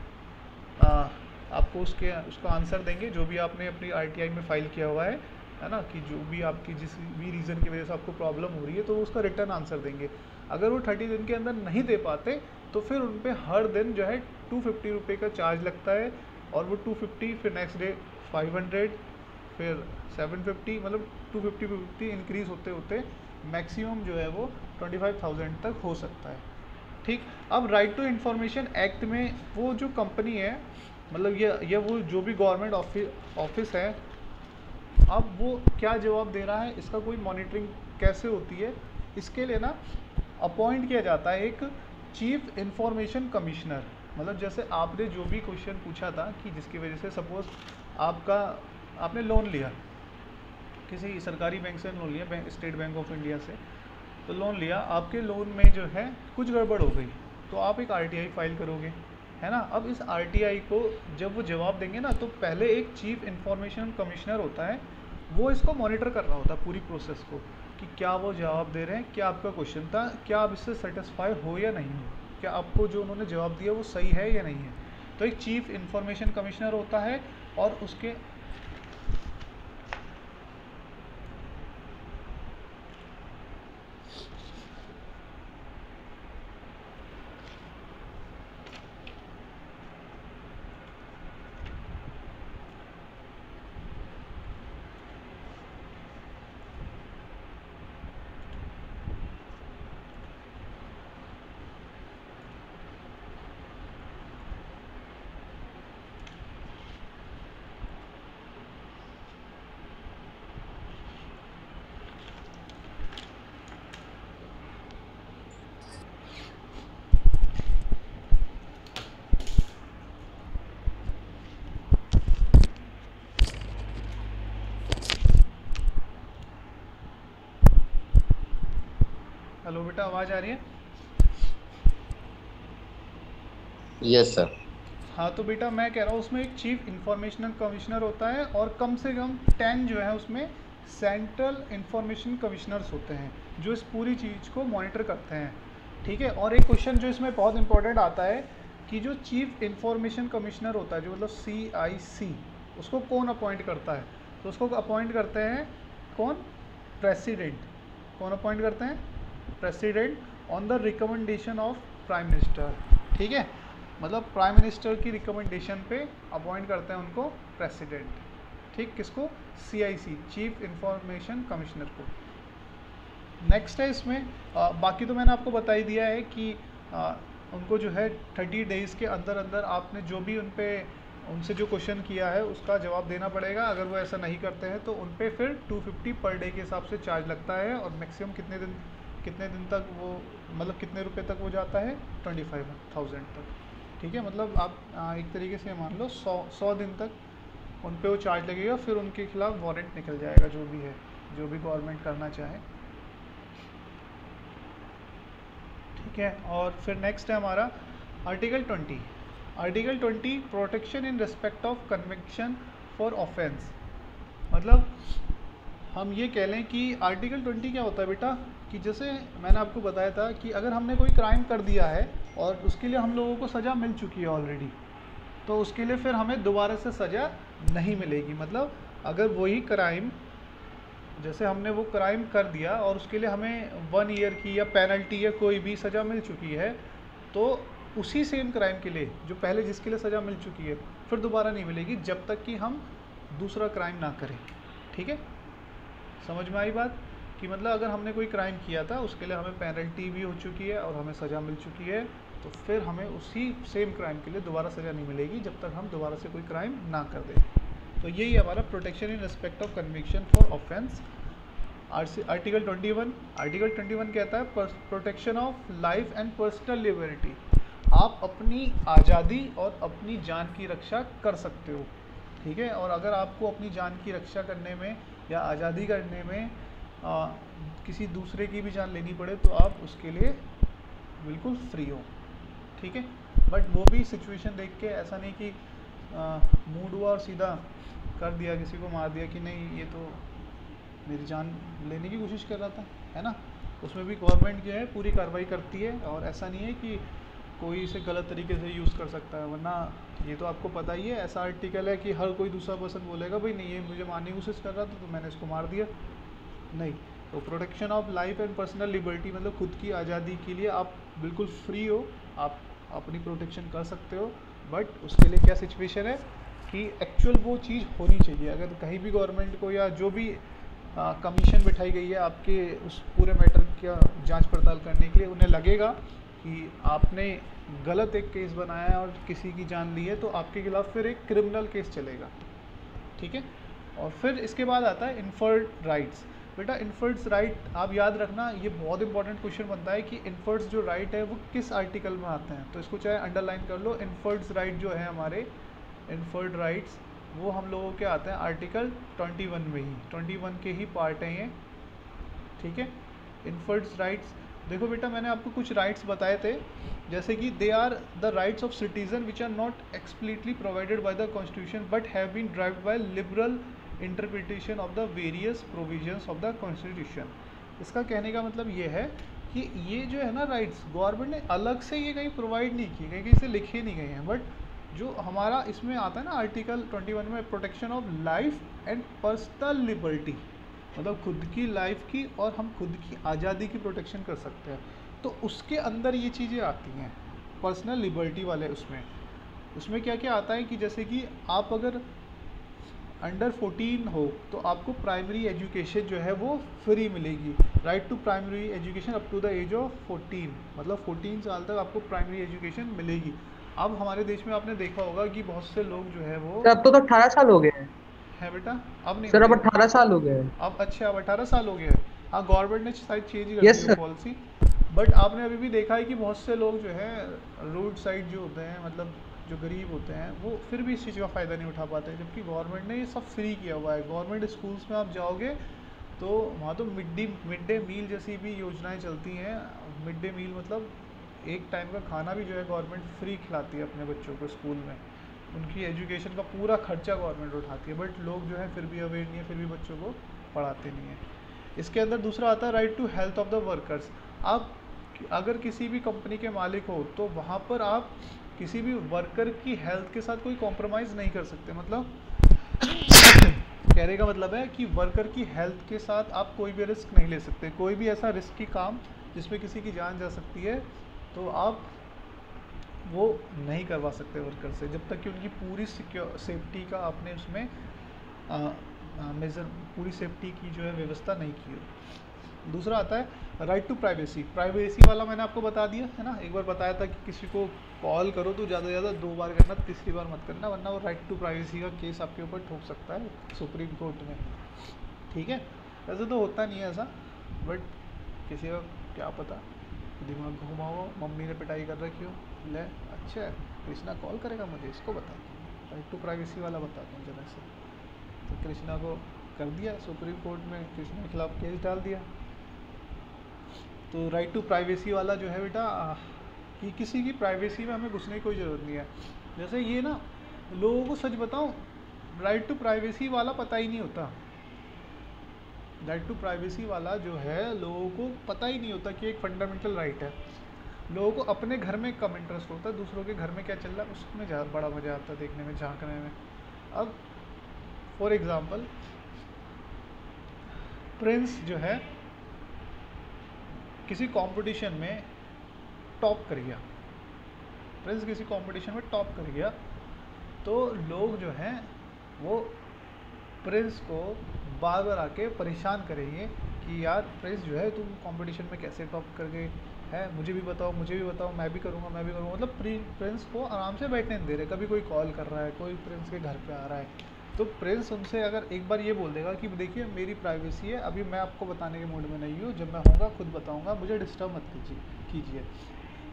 आपको उसका आंसर देंगे, जो भी आपने अपनी RTI में फ़ाइल किया हुआ है ना, कि जो भी आपकी जिस भी रीज़न की वजह से आपको प्रॉब्लम हो रही है, तो वो उसका रिटर्न आंसर देंगे। अगर वो 30 दिन के अंदर नहीं दे पाते तो फिर उन पर हर दिन जो है 250 रुपये का चार्ज लगता है, और वो 250 फिर नेक्स्ट डे 500 फिर 750, मतलब 250 इंक्रीज़ होते होते मैक्सिमम जो है वो 25,000 तक हो सकता है। ठीक। अब राइट टू इंफॉर्मेशन एक्ट में वो जो कंपनी है, मतलब ये वो जो भी गवर्नमेंट ऑफिस है, अब वो क्या जवाब दे रहा है, इसका कोई मॉनिटरिंग कैसे होती है, इसके लिए ना अपॉइंट किया जाता है एक चीफ इंफॉर्मेशन कमिश्नर। मतलब जैसे आपने जो भी क्वेश्चन पूछा था कि जिसकी वजह से सपोज आपने लोन लिया, किसी सरकारी बैंक से लोन लिया, स्टेट बैंक ऑफ इंडिया से, तो लोन लिया, आपके लोन में जो है कुछ गड़बड़ हो गई, तो आप एक आरटीआई फाइल करोगे, है ना। अब इस आरटीआई को जब वो जवाब देंगे ना, तो पहले एक चीफ इंफॉर्मेशन कमिश्नर होता है, वो इसको मॉनिटर कर रहा होता है पूरी प्रोसेस को, कि क्या वो जवाब दे रहे हैं, क्या आपका क्वेश्चन था, क्या आप इससे सेटिस्फाई हो या नहीं हो, क्या आपको जो उन्होंने जवाब दिया वो सही है या नहीं है। तो एक चीफ इंफॉर्मेशन कमिश्नर होता है, और उसके हेलो बेटा, आवाज़ आ रही है? Yes sir. हाँ, तो बेटा मैं कह रहा हूँ उसमें एक चीफ इंफॉर्मेशन कमिश्नर होता है, और कम से कम 10 जो है उसमें सेंट्रल इंफॉर्मेशन कमिश्नर्स होते हैं, जो इस पूरी चीज़ को मॉनिटर करते हैं। ठीक है। और एक क्वेश्चन जो इसमें बहुत इंपॉर्टेंट आता है कि जो चीफ इंफॉर्मेशन कमिश्नर होता है, जो मतलब CIC, उसको कौन अपॉइंट करता है? तो उसको अपॉइंट करते हैं कौन? प्रेसिडेंट। कौन अपॉइंट करते हैं? President, on the recommendation of prime minister. ठीक है, मतलब प्राइम मिनिस्टर की रिकमेंडेशन पे अपॉइंट करते हैं उनको प्रेसिडेंट। ठीक, किसको? CIC, चीफ इंफॉर्मेशन कमिश्नर को। नेक्स्ट है इसमें बाकी तो मैंने आपको बता ही दिया है कि उनको जो है 30 डेज़ के अंदर अंदर आपने जो भी उनसे जो क्वेश्चन किया है उसका जवाब देना पड़ेगा। अगर वो ऐसा नहीं करते हैं तो उन पे फिर 250 पर डे के हिसाब से चार्ज लगता है, और मैक्सिमम कितने दिन तक वो, मतलब कितने रुपए तक वो जाता है? 25,000 तक। ठीक है, मतलब आप एक तरीके से मान लो 100 दिन तक उन पे वो चार्ज लगेगा, फिर उनके खिलाफ वारंट निकल जाएगा, जो भी है, जो भी गवर्नमेंट करना चाहे। ठीक है, और फिर नेक्स्ट है हमारा article 20। Article 20 protection in respect of conviction for offence. मतलब हम ये कह लें कि आर्टिकल 20 क्या होता है बेटा, कि जैसे मैंने आपको बताया था कि अगर हमने कोई क्राइम कर दिया है और उसके लिए हम लोगों को सज़ा मिल चुकी है ऑलरेडी, तो उसके लिए फिर हमें दोबारा से सज़ा नहीं मिलेगी। मतलब अगर वही क्राइम, जैसे हमने वो क्राइम कर दिया और उसके लिए हमें 1 ईयर की या पेनल्टी या कोई भी सज़ा मिल चुकी है, तो उसी सेम क्राइम के लिए जो पहले जिसके लिए सज़ा मिल चुकी है फिर दोबारा नहीं मिलेगी, जब तक कि हम दूसरा क्राइम ना करें। ठीक है, समझ में आई बात? कि मतलब अगर हमने कोई क्राइम किया था, उसके लिए हमें पेनल्टी भी हो चुकी है और हमें सज़ा मिल चुकी है, तो फिर हमें उसी सेम क्राइम के लिए दोबारा सज़ा नहीं मिलेगी जब तक हम दोबारा से कोई क्राइम ना कर दें। तो यही हमारा protection in respect of conviction for offence. Article 21। Article 21 कहता है protection of life and personal liberty. आप अपनी आज़ादी और अपनी जान की रक्षा कर सकते हो। ठीक है, और अगर आपको अपनी जान की रक्षा करने में या आज़ादी करने में किसी दूसरे की भी जान लेनी पड़े, तो आप उसके लिए बिल्कुल फ्री हो। ठीक है, बट वो भी सिचुएशन देख के, ऐसा नहीं कि मूड हुआ और सीधा कर दिया, किसी को मार दिया कि नहीं ये तो मेरी जान लेने की कोशिश कर रहा था, है ना। उसमें भी गवर्नमेंट जो है पूरी कार्रवाई करती है, और ऐसा नहीं है कि कोई इसे गलत तरीके से यूज़ कर सकता है, वरना ये तो आपको पता ही है, ऐसा आर्टिकल है कि हर कोई दूसरा पर्सन बोलेगा भाई नहीं ये मुझे मारने की कोशिश कर रहा था तो मैंने इसको मार दिया। नहीं, तो protection of life and personal liberty मतलब खुद की आज़ादी के लिए आप बिल्कुल फ्री हो, आप अपनी प्रोटेक्शन कर सकते हो, बट उसके लिए क्या सिचुएशन है कि एक्चुअल वो चीज़ होनी चाहिए। अगर कहीं भी गवर्नमेंट को या जो भी कमीशन बिठाई गई है आपके उस पूरे मैटर का जांच पड़ताल करने के लिए, उन्हें लगेगा कि आपने गलत एक केस बनाया है और किसी की जान ली है, तो आपके खिलाफ फिर एक क्रिमिनल केस चलेगा, ठीक है। और फिर इसके बाद आता है इन्फर्ड राइट्स। बेटा इन्फर्ड्स राइट आप याद रखना, ये बहुत इंपॉर्टेंट क्वेश्चन बनता है कि इन्फर्ड्स जो राइट है वो किस आर्टिकल में आते हैं, तो इसको चाहे अंडरलाइन कर लो। इन्फर्ड्स राइट जो है हमारे इन्फर्ड राइट्स वो हम लोगों के आते हैं आर्टिकल 21 में ही, 21 के ही पार्ट हैं ये, ठीक है। इन्फर्ड्स राइट्स देखो बेटा, मैंने आपको कुछ राइट्स बताए थे, जैसे कि they are the rights of citizen which are not explicitly provided by the constitution but have been derived by liberal interpretation of the various provisions of the constitution. इसका कहने का मतलब ये है कि ये जो है ना राइट्स, गवर्नमेंट ने अलग से ये कहीं प्रोवाइड नहीं की गई, कहीं से लिखे नहीं गए हैं, बट जो हमारा इसमें आता है ना आर्टिकल 21 में, protection of life and personal liberty, मतलब खुद की लाइफ की और हम खुद की आज़ादी की प्रोटेक्शन कर सकते हैं, तो उसके अंदर ये चीज़ें आती हैं पर्सनल लिबर्टी वाले। उसमें क्या क्या आता है कि जैसे कि आप अगर अंडर 14 हो तो आपको प्राइमरी एजुकेशन जो है वो फ्री मिलेगी, right to primary education up to the age of 14, मतलब 14 साल तक आपको प्राइमरी एजुकेशन मिलेगी। अब हमारे देश में आपने देखा होगा कि बहुत से लोग जो है वो सर अब तो 18 साल हो गए हैं है बेटा, अब नहीं सर, अब मिलेगी। 18 साल हो गए हैं। अब अच्छा, अब 18 साल हो गया है। हाँ, गवर्नमेंट ने शायद चेंज कर yes the sir. Policy, but आपने अभी भी देखा है कि बहुत से लोग जो है रोड साइड जो होते हैं, मतलब जो गरीब होते हैं, वो फिर भी इस चीज़ का फ़ायदा नहीं उठा पाते, जबकि गवर्नमेंट ने ये सब फ्री किया हुआ है। गवर्नमेंट स्कूल्स में आप जाओगे तो वहाँ तो मिड डे मील जैसी भी योजनाएं चलती हैं। मिड डे मील मतलब एक टाइम का खाना भी जो है गवर्नमेंट फ्री खिलाती है अपने बच्चों को स्कूल में, उनकी एजुकेशन का पूरा खर्चा गवर्नमेंट उठाती है, बट लोग जो है फिर भी अवेयर नहीं है, फिर भी बच्चों को पढ़ाते नहीं हैं। इसके अंदर दूसरा आता है right to health of the workers. आप अगर किसी भी कंपनी के मालिक हो तो वहाँ पर आप किसी भी वर्कर की हेल्थ के साथ कोई कॉम्प्रोमाइज़ नहीं कर सकते, मतलब कहने का मतलब है कि वर्कर की हेल्थ के साथ आप कोई भी रिस्क नहीं ले सकते, कोई भी ऐसा रिस्की काम जिसमें किसी की जान जा सकती है तो आप वो नहीं करवा सकते वर्कर से, जब तक कि उनकी पूरी सेफ्टी का आपने उसमें मेजर पूरी सेफ्टी की जो है व्यवस्था नहीं की हो। दूसरा आता है राइट टू प्राइवेसी। प्राइवेसी वाला मैंने आपको बता दिया है ना, एक बार बताया था कि किसी को कॉल करो तो ज़्यादा से ज़्यादा 2 बार करना, तीसरी बार मत करना, वरना वो राइट टू प्राइवेसी का केस आपके ऊपर ठोक सकता है सुप्रीम कोर्ट में, ठीक है। वैसे तो होता नहीं है ऐसा, बट किसी का क्या पता दिमाग घुमा हो, मम्मी ने पिटाई कर रखी हो, ले अच्छा है कृष्णा कॉल करेगा मुझे, इसको बता, राइट टू प्राइवेसी वाला बताता हूँ जरा से। तो कृष्णा को कर दिया सुप्रीम कोर्ट में, कृष्णा के खिलाफ केस डाल दिया। तो राइट टू प्राइवेसी वाला जो है बेटा कि किसी की प्राइवेसी में हमें घुसने की कोई ज़रूरत नहीं है। जैसे ये ना लोगों को सच बताऊं, राइट टू प्राइवेसी वाला पता ही नहीं होता, राइट टू प्राइवेसी वाला जो है लोगों को पता ही नहीं होता कि एक फंडामेंटल राइट है। लोगों को अपने घर में कम इंटरेस्ट होता है, दूसरों के घर में क्या चल रहा है उसमें बड़ा मज़ा आता है देखने में, झांकने में। अब फॉर एग्ज़ाम्पल प्रिंस जो है किसी कंपटीशन में टॉप कर गया, प्रिंस किसी कंपटीशन में टॉप कर गया, तो लोग जो हैं वो प्रिंस को बार बार आके परेशान करेंगे कि यार प्रिंस जो है तुम कंपटीशन में कैसे टॉप कर गए है, मुझे भी बताओ, मुझे भी बताओ, मैं भी करूँगा, मैं भी करूँगा। मतलब प्रिंस को आराम से बैठने नहीं दे रहे, कभी कोई कॉल कर रहा है, कोई प्रिंस के घर पे आ रहा है, तो प्रिंस उनसे अगर एक बार ये बोल देगा कि देखिए मेरी प्राइवेसी है, अभी मैं आपको बताने के मूड में नहीं हूँ, जब मैं होऊंगा खुद बताऊँगा, मुझे डिस्टर्ब मत कीजिए।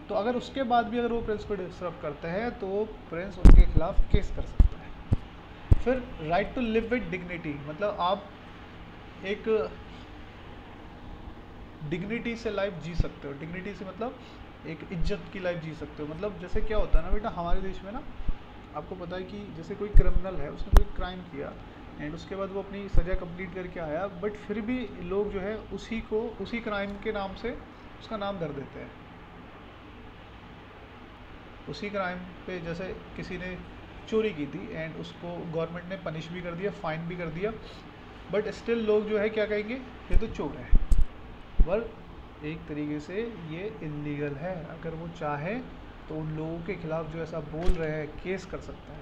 तो अगर उसके बाद भी अगर वो प्रिंस को डिस्टर्ब करते हैं तो प्रिंस उनके खिलाफ केस कर सकता है। फिर right to live with dignity, मतलब आप एक डिग्निटी से लाइफ जी सकते हो। डिग्निटी से मतलब एक इज्जत की लाइफ जी सकते हो। मतलब जैसे क्या होता है ना बेटा, हमारे देश में ना आपको पता है कि जैसे कोई क्रिमिनल है, उसने कोई क्राइम किया एंड उसके बाद वो अपनी सज़ा कंप्लीट करके आया, बट फिर भी लोग जो है उसी क्राइम के नाम से उसका नाम धर देते हैं। उसी क्राइम पे जैसे किसी ने चोरी की थी एंड उसको गवर्नमेंट ने पनिश भी कर दिया, फाइन भी कर दिया, बट स्टिल लोग जो है क्या कहेंगे, ये तो चोर है। पर एक तरीके से ये इलीगल है, अगर वो चाहे तो उन लोगों के खिलाफ जो ऐसा बोल रहे हैं केस कर सकता है।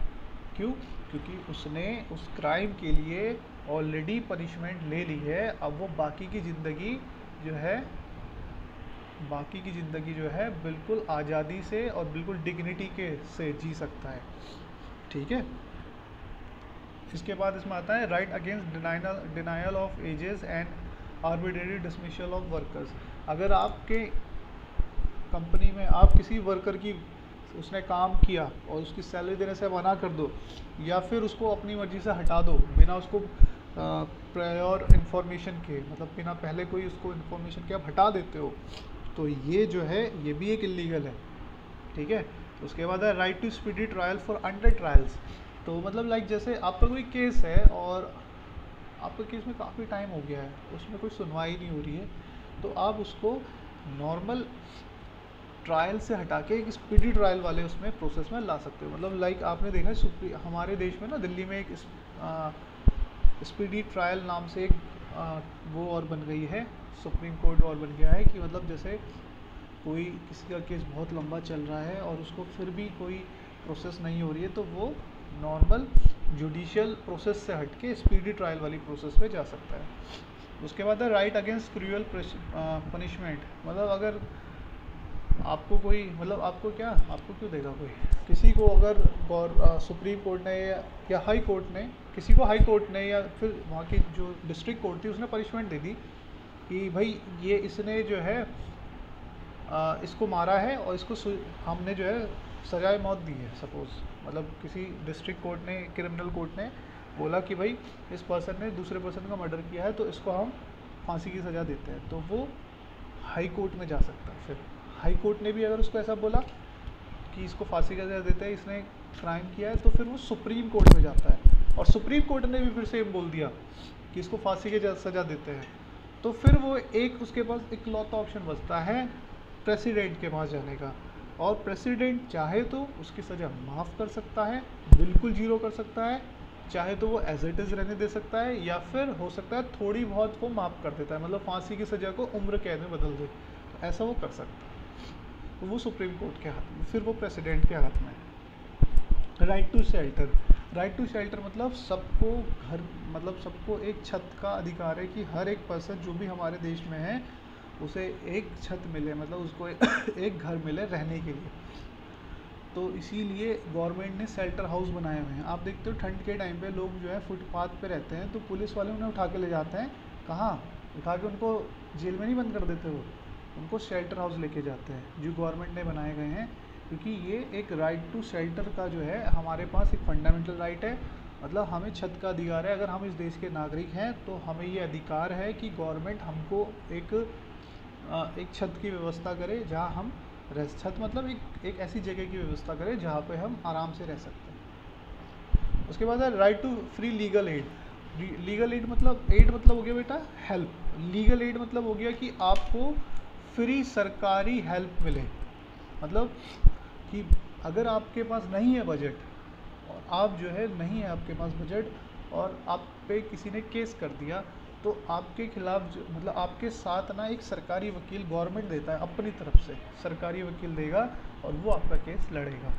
क्यों? क्योंकि उसने उस क्राइम के लिए ऑलरेडी पनिशमेंट ले ली है, अब वो बाकी की ज़िंदगी जो है बाकी की ज़िंदगी जो है बिल्कुल आज़ादी से और बिल्कुल डिग्निटी के से जी सकता है। ठीक है, इसके बाद इसमें आता है right against denial of wages and arbitrary dismissal of workers. अगर आपके कंपनी में आप किसी वर्कर की उसने काम किया और उसकी सैलरी देने से मना कर दो, या फिर उसको अपनी मर्ज़ी से हटा दो बिना उसको प्रायर इन्फॉर्मेशन के, मतलब बिना पहले कोई उसको इन्फॉर्मेशन के आप हटा देते हो, तो ये जो है ये भी एक इलीगल है। ठीक है, उसके बाद है right to speedy trial for under trials. तो मतलब लाइक जैसे आपका कोई केस है और आपके केस में काफ़ी टाइम हो गया है, उसमें कोई सुनवाई नहीं हो रही है, तो आप उसको नॉर्मल ट्रायल से हटा के एक स्पीडी ट्रायल वाले उसमें प्रोसेस में ला सकते हो। मतलब लाइक आपने देखा है हमारे देश में ना, दिल्ली में एक स्पीडी ट्रायल नाम से एक वो और बन गई है, सुप्रीम कोर्ट और बन गया है कि मतलब जैसे कोई किसी का केस बहुत लंबा चल रहा है और उसको फिर भी कोई प्रोसेस नहीं हो रही है, तो वो नॉर्मल जुडिशियल प्रोसेस से हट के स्पीडी ट्रायल वाली प्रोसेस पे जा सकता है। उसके बाद है राइट अगेंस्ट क्रूअल पनिशमेंट। मतलब अगर आपको कोई, मतलब आपको क्यों देगा कोई, किसी को अगर सुप्रीम कोर्ट ने या हाई कोर्ट ने, किसी को हाई कोर्ट ने या फिर वहाँ की जो डिस्ट्रिक्ट कोर्ट थी उसने पनिशमेंट दे दी कि भाई ये इसने जो है इसको मारा है और इसको हमने जो है सजाए मौत दी है सपोज़, मतलब किसी डिस्ट्रिक्ट कोर्ट ने, क्रिमिनल कोर्ट ने बोला कि भाई इस पर्सन ने दूसरे पर्सन का मर्डर किया है तो इसको हम फांसी की सज़ा देते हैं, तो वो हाई कोर्ट में जा सकता है। फिर हाई कोर्ट ने भी अगर उसको ऐसा बोला कि इसको फांसी का सज़ा देते हैं, इसने क्राइम किया है, तो फिर वो सुप्रीम कोर्ट में जाता है और सुप्रीम कोर्ट ने भी फिर सेम बोल दिया कि इसको फांसी की सज़ा देते हैं, तो फिर वो एक उसके पास इकलौता ऑप्शन बचता है प्रेसिडेंट के पास जाने का, और प्रेसिडेंट चाहे तो उसकी सज़ा माफ़ कर सकता है, बिल्कुल जीरो कर सकता है, चाहे तो वो एज इट इज़ रहने दे सकता है, या फिर हो सकता है थोड़ी बहुत वो माफ़ कर देता है, मतलब फांसी की सज़ा को उम्र कैद में बदल दे, तो ऐसा वो कर सकता है। तो वो सुप्रीम कोर्ट के हाथ में, फिर वो प्रेसिडेंट के हाथ में। Right to shelter. Right to shelter मतलब सबको घर, मतलब सबको एक छत का अधिकार है कि हर एक पर्सन जो भी हमारे देश में है उसे एक छत मिले, मतलब उसको एक घर मिले रहने के लिए। तो इसीलिए गवर्नमेंट ने शेल्टर हाउस बनाए हुए हैं। आप देखते हो ठंड के टाइम पे लोग जो है फुटपाथ पे रहते हैं, तो पुलिस वाले उन्हें उठा के ले जाते हैं, कहाँ उठा के उनको जेल में नहीं बंद कर देते, वो उनको शेल्टर हाउस लेके जाते हैं जो गवर्नमेंट ने बनाए गए हैं, क्योंकि ये एक राइट टू शेल्टर का जो है हमारे पास एक फंडामेंटल राइट है। मतलब हमें छत का अधिकार है, अगर हम इस देश के नागरिक हैं तो हमें ये अधिकार है कि गवर्नमेंट हमको एक छत की व्यवस्था करे जहाँ हम छत मतलब एक ऐसी जगह की व्यवस्था करे जहाँ पे हम आराम से रह सकते हैं। उसके बाद है right to free legal aid. Legal aid मतलब हो गया बेटा हेल्प। लीगल एड मतलब हो गया कि आपको फ्री सरकारी हेल्प मिले, मतलब कि अगर आपके पास नहीं है बजट और आप जो है नहीं है आपके पास बजट और आप पे किसी ने केस कर दिया, तो आपके खिलाफ जो मतलब आपके साथ ना एक सरकारी वकील गवर्नमेंट देता है, अपनी तरफ से सरकारी वकील देगा और वो आपका केस लड़ेगा।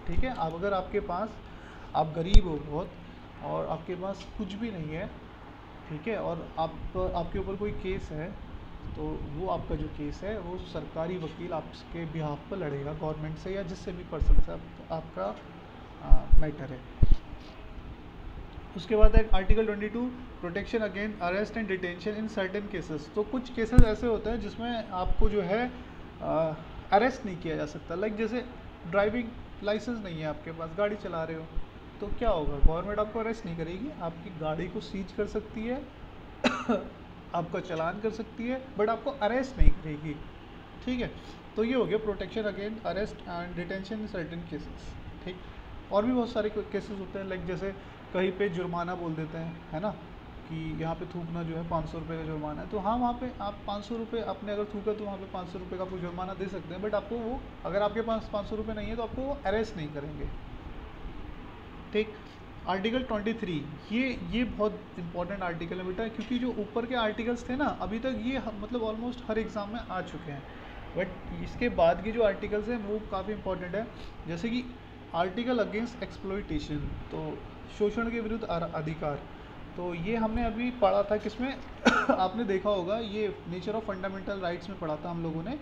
ठीक है, अब अगर आपके पास, आप गरीब हो बहुत और आपके पास कुछ भी नहीं है, ठीक है, और आपके ऊपर कोई केस है, तो वो आपका जो केस है वो सरकारी वकील आपके बिहाफ पर लड़ेगा गवर्नमेंट से या जिससे भी पर्सन से आपका मैटर है। उसके बाद है article 22 protection against arrest and detention in certain cases. तो कुछ केसेस ऐसे होते हैं जिसमें आपको जो है अरेस्ट नहीं किया जा सकता। लाइक जैसे ड्राइविंग लाइसेंस नहीं है आपके पास, गाड़ी चला रहे हो, तो क्या होगा, गवर्नमेंट आपको अरेस्ट नहीं करेगी, आपकी गाड़ी को सीज कर सकती है आपका चालान कर सकती है, बट आपको अरेस्ट नहीं करेगी। ठीक है, तो ये हो गया protection against arrest and detention in certain cases. ठीक, और भी बहुत सारे केसेस होते हैं, लाइक जैसे कहीं पे जुर्माना बोल देते हैं, है ना, कि यहाँ पे थूकना जो है 500 रुपये का जुर्माना है, तो हाँ वहाँ पे आप 500 रुपये आपने अगर थूका तो वहाँ पे 500 रुपये का आपको जुर्माना दे सकते हैं, बट आपको वो, अगर आपके पास 500 रुपये नहीं है तो आपको वो अरेस्ट नहीं करेंगे। ठीक, आर्टिकल 23 ये बहुत इंपॉर्टेंट आर्टिकल है बेटा, क्योंकि जो ऊपर के आर्टिकल्स थे ना अभी तक ये मतलब ऑलमोस्ट हर एग्ज़ाम में आ चुके हैं, बट इसके बाद के जो आर्टिकल्स हैं वो काफ़ी इंपॉर्टेंट है। जैसे कि आर्टिकल अगेंस्ट एक्सप्लॉयटेशन, तो शोषण के विरुद्ध अधिकार, तो ये हमने अभी पढ़ा था किसमें आपने देखा होगा, ये नेचर ऑफ फंडामेंटल राइट्स में पढ़ा था हम लोगों ने,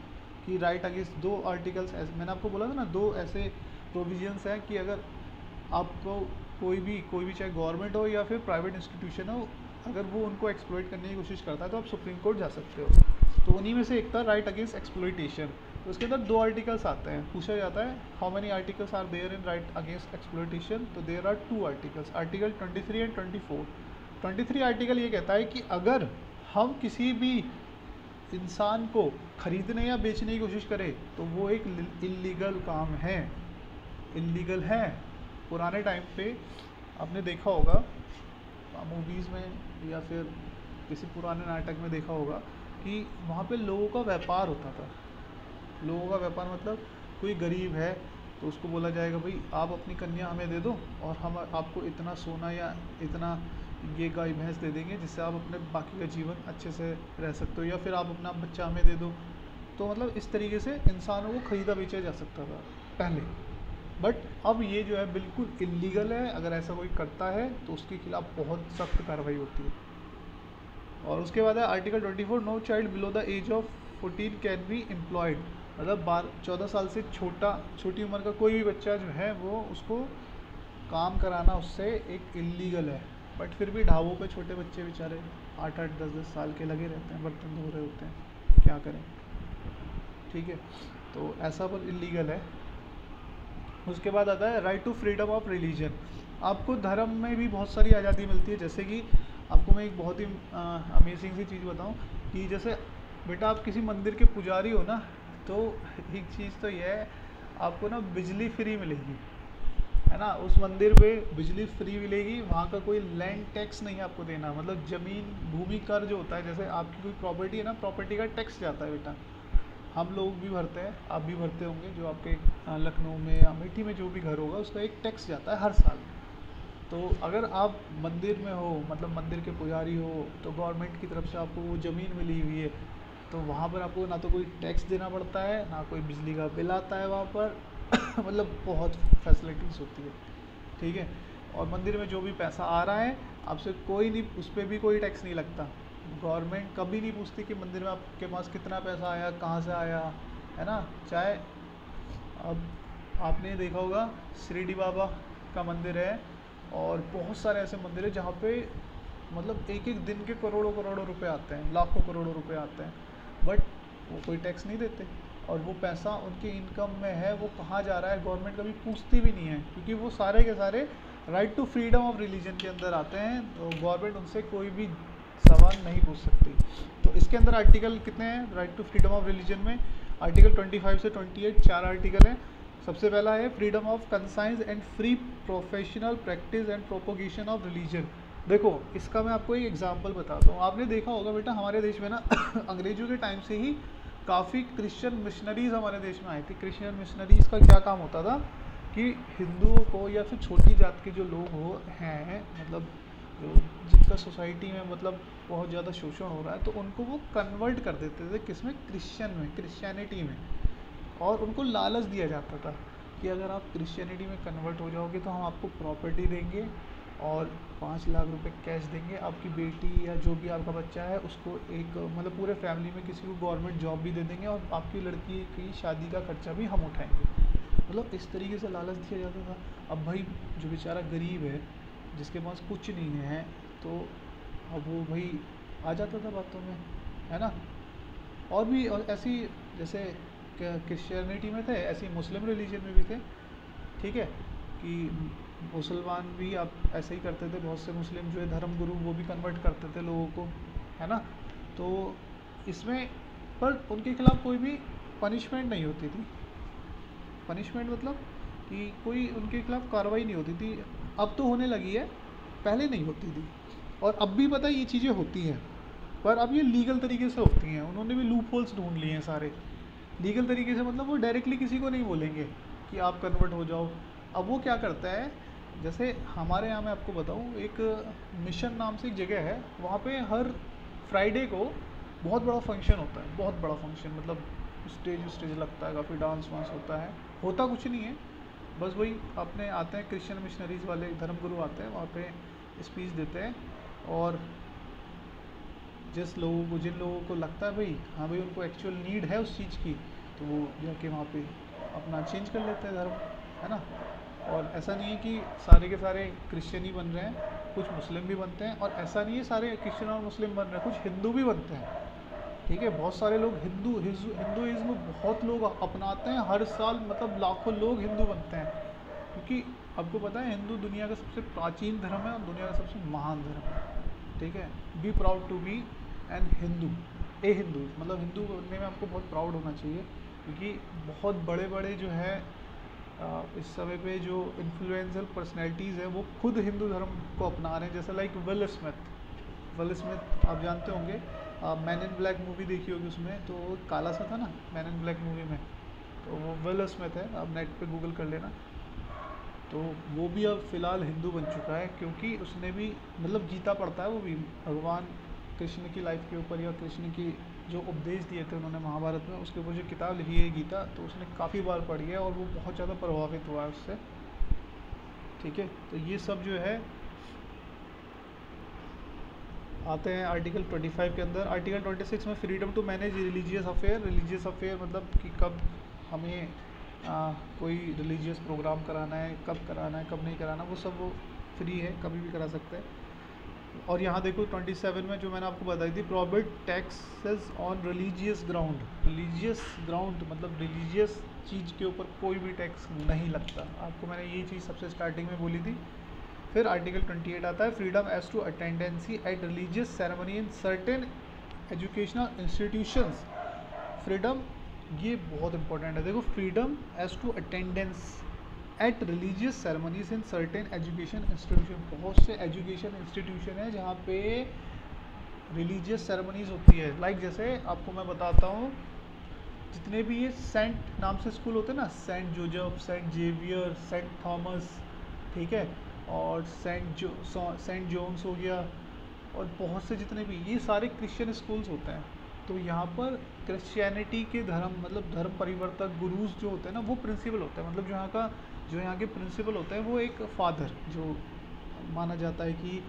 कि राइट अगेंस्ट दो आर्टिकल्स, मैंने आपको बोला था ना, दो ऐसे प्रोविजंस हैं कि अगर आपको कोई भी चाहे गवर्नमेंट हो या फिर प्राइवेट इंस्टीट्यूशन हो, अगर वो उनको एक्सप्लॉइट करने की कोशिश करता है तो आप सुप्रीम कोर्ट जा सकते हो। तो उन्हीं में से एक था राइट अगेंस्ट एक्सप्लॉइटेशन। तो उसके अंदर दो आर्टिकल्स आते हैं, पूछा जाता है how many articles are there in right against exploitation. तो there are 2 articles, article 23 and 24। 23 article ये कहता है कि अगर हम किसी भी इंसान को खरीदने या बेचने की कोशिश करें तो वो एक इलीगल काम है, इलीगल है। पुराने टाइम पे आपने देखा होगा मूवीज़ में या फिर किसी पुराने नाटक में देखा होगा कि वहाँ पे लोगों का व्यापार होता था। लोगों का व्यापार मतलब कोई गरीब है तो उसको बोला जाएगा भाई आप अपनी कन्या हमें दे दो और हम आपको इतना सोना या इतना ये गाय भैंस दे देंगे जिससे आप अपने बाकी का जीवन अच्छे से रह सकते हो, या फिर आप अपना बच्चा हमें दे दो। तो मतलब इस तरीके से इंसानों को ख़रीदा बेचा जा सकता था पहले। बट अब ये जो है बिल्कुल इलीगल है, अगर ऐसा कोई करता है तो उसके खिलाफ बहुत सख्त कार्रवाई होती है। और उसके बाद है article 24, no child below the age of 14 can be employed. मतलब 14 साल से छोटी उम्र का कोई भी बच्चा जो है वो उसको काम कराना उससे एक इलीगल है। बट फिर भी ढाबों पे छोटे बच्चे बेचारे 8-8, 10-10 साल के लगे रहते हैं, बर्तन धो रहे होते हैं, क्या करें। ठीक है, तो ऐसा पर इलीगल है। उसके बाद आता है right to freedom of religion. आपको धर्म में भी बहुत सारी आज़ादी मिलती है। जैसे कि आपको मैं एक बहुत ही अमेजिंग सी चीज़ बताऊं कि जैसे बेटा आप किसी मंदिर के पुजारी हो ना, तो एक चीज़ तो यह है आपको ना बिजली फ्री मिलेगी, है ना। उस मंदिर पे बिजली फ्री मिलेगी, वहाँ का कोई लैंड टैक्स नहीं आपको देना। मतलब ज़मीन भूमि कर जो होता है, जैसे आपकी कोई प्रॉपर्टी है ना, प्रॉपर्टी का टैक्स जाता है बेटा, हम लोग भी भरते हैं, आप भी भरते होंगे, जो आपके लखनऊ में या अमेठी में जो भी घर होगा उसका एक टैक्स जाता है हर साल। तो अगर आप मंदिर में हो, मतलब मंदिर के पुजारी हो, तो गवर्नमेंट की तरफ से आपको वो ज़मीन मिली हुई है, तो वहाँ पर आपको ना तो कोई टैक्स देना पड़ता है, ना कोई बिजली का बिल आता है वहाँ पर मतलब बहुत फैसिलिटीज़ होती है। ठीक है, और मंदिर में जो भी पैसा आ रहा है आपसे कोई नहीं, उस पर भी कोई टैक्स नहीं लगता। गवर्नमेंट कभी नहीं पूछती कि मंदिर में आपके पास कितना पैसा आया, कहाँ से आया, है ना। चाहे अब आपने देखा होगा शिरडी बाबा का मंदिर है और बहुत सारे ऐसे मंदिर है जहाँ पे मतलब एक एक दिन के करोड़ों करोड़ों रुपए आते हैं, लाखों करोड़ों रुपए आते हैं, बट वो कोई टैक्स नहीं देते। और वो पैसा उनके इनकम में है, वो कहाँ जा रहा है गवर्नमेंट कभी पूछती भी नहीं है, क्योंकि वो सारे के सारे right to freedom of religion के अंदर आते हैं। तो गवर्नमेंट उनसे कोई भी सवाल नहीं पूछ सकती। तो इसके अंदर आर्टिकल कितने हैं right to freedom of religion में? आर्टिकल 25 से 28 4 आर्टिकल हैं। सबसे पहला है freedom of conscience and free professional practice and propagation of religion. देखो इसका मैं आपको एक एग्जांपल बताता हूँ। आपने देखा होगा बेटा हमारे देश में ना अंग्रेजों के टाइम से ही काफ़ी क्रिश्चियन मिशनरीज़ हमारे देश में आई थी। क्रिश्चियन मिशनरीज़ का क्या काम होता था कि हिंदुओं को या फिर छोटी जात के जो लोग हैं, मतलब जो जिनका सोसाइटी में मतलब बहुत ज़्यादा शोषण हो रहा है, तो उनको वो कन्वर्ट कर देते थे किसमें? क्रिश्चियनिटी में। और उनको लालच दिया जाता था कि अगर आप क्रिश्चियनिटी में कन्वर्ट हो जाओगे तो हम आपको प्रॉपर्टी देंगे और 5 लाख रुपए कैश देंगे। आपकी बेटी या जो भी आपका बच्चा है उसको एक मतलब पूरे फैमिली में किसी को गवर्नमेंट जॉब भी दे देंगे और आपकी लड़की की शादी का खर्चा भी हम उठाएंगे। मतलब इस तरीके से लालच दिया जाता था। अब भाई जो बेचारा गरीब है, जिसके पास कुछ नहीं है, तो अब वो भाई आ जाता था बातों में, है ना। और भी और ऐसी जैसे क्रिश्चियनिटी में थे, ऐसे मुस्लिम रिलीजन में भी थे। ठीक है, कि मुसलमान भी आप ऐसे ही करते थे। बहुत से मुस्लिम जो है धर्मगुरु वो भी कन्वर्ट करते थे लोगों को, है ना। तो इसमें पर उनके खिलाफ कोई भी पनिशमेंट नहीं होती थी। पनिशमेंट मतलब कि कोई उनके खिलाफ कार्रवाई नहीं होती थी। अब तो होने लगी है, पहले नहीं होती थी। और अब भी पता है ये चीज़ें होती हैं, पर अब ये लीगल तरीके से होती हैं। उन्होंने भी लूप होल्स ढूंढ लिए हैं सारे लीगल तरीके से। मतलब वो डायरेक्टली किसी को नहीं बोलेंगे कि आप कन्वर्ट हो जाओ। अब वो क्या करता है, जैसे हमारे यहाँ मैं आपको बताऊँ, एक मिशन नाम से एक जगह है, वहाँ पे हर फ्राइडे को बहुत बड़ा फंक्शन होता है। बहुत बड़ा फंक्शन मतलब स्टेज लगता है, काफ़ी डांस वांस होता है। होता कुछ नहीं है, बस वही अपने आते हैं क्रिश्चियन मिशनरीज़ वाले धर्मगुरु आते हैं, वहाँ पे स्पीच देते हैं। और जिन लोगों को लगता है भाई हाँ भाई उनको एक्चुअल नीड है उस चीज़ की, तो वो जाके वहाँ पे अपना चेंज कर लेते हैं धर्म, है ना। और ऐसा नहीं है कि सारे के सारे क्रिश्चियन ही बन रहे हैं, कुछ मुस्लिम भी बनते हैं, और ऐसा नहीं है सारे क्रिश्चियन और मुस्लिम बन रहे हैं, कुछ हिंदू भी बनते हैं, ठीक है। बहुत सारे लोग हिंदुइज्म बहुत लोग अपनाते हैं हर साल, मतलब लाखों लोग हिंदू बनते हैं, क्योंकि आपको पता है हिंदू दुनिया का सबसे प्राचीन धर्म है और दुनिया का सबसे महान धर्म है, ठीक है। Be proud to be an Hindu, a Hindu, मतलब हिंदू बनने में आपको बहुत प्राउड होना चाहिए, क्योंकि बहुत बड़े बड़े जो है इस समय पे जो इन्फ्लुएंशियल पर्सनैलिटीज़ है वो खुद हिंदू धर्म को अपना रहे हैं, जैसे लाइक विल स्मिथ आप जानते होंगे, मैन इन ब्लैक मूवी देखी होगी, उसमें तो वो काला सा था ना मैन इन ब्लैक मूवी में, तो वो विल स्मिथ है, आप नेट पे गूगल कर लेना। तो वो भी अब फ़िलहाल हिंदू बन चुका है, क्योंकि उसने भी मतलब गीता पढ़ता है वो भी, भगवान कृष्ण की लाइफ के ऊपर या कृष्ण की जो उपदेश दिए थे उन्होंने महाभारत में, उसके ऊपर जो किताब लिखी है गीता, तो उसने काफ़ी बार पढ़ी है और वो बहुत ज़्यादा प्रभावित हुआ है उससे, ठीक है। तो ये सब जो है आते हैं आर्टिकल 25 के अंदर। आर्टिकल 26 में freedom to manage religious affair मतलब कि कब हमें कोई रिलीजियस प्रोग्राम कराना है, कब कराना है, कब नहीं कराना, वो सब वो फ्री है, कभी भी करा सकते हैं। और यहाँ देखो 27 में जो मैंने आपको बताई थी, prohibit taxes on religious ground मतलब रिलीजियस चीज़ के ऊपर कोई भी टैक्स नहीं लगता, आपको मैंने ये चीज़ सबसे स्टार्टिंग में बोली थी। फिर आर्टिकल 28 आता है, freedom as to attendancy at religious ceremony in certain educational institutions. Freedom ये बहुत इंपॉर्टेंट है, देखो freedom as to attendance at religious ceremonies in certain education institution. बहुत से एजुकेशन इंस्टीट्यूशन है जहाँ पे रिलीजियस सेरेमनीज होती है, लाइक जैसे आपको मैं बताता हूँ, जितने भी ये सेंट नाम से स्कूल होते हैं ना, saint Joseph, saint Xavier, saint Thomas, ठीक है, और सेंट जोन्स हो गया, और बहुत से जितने भी ये सारे क्रिश्चियन स्कूल्स होते हैं। तो यहाँ पर क्रिश्चियनिटी के धर्म मतलब धर्म परिवर्तक गुरुज जो होते हैं ना, वो प्रिंसिपल होते हैं, मतलब जो यहाँ के प्रिंसिपल होते हैं वो एक फादर, जो माना जाता है कि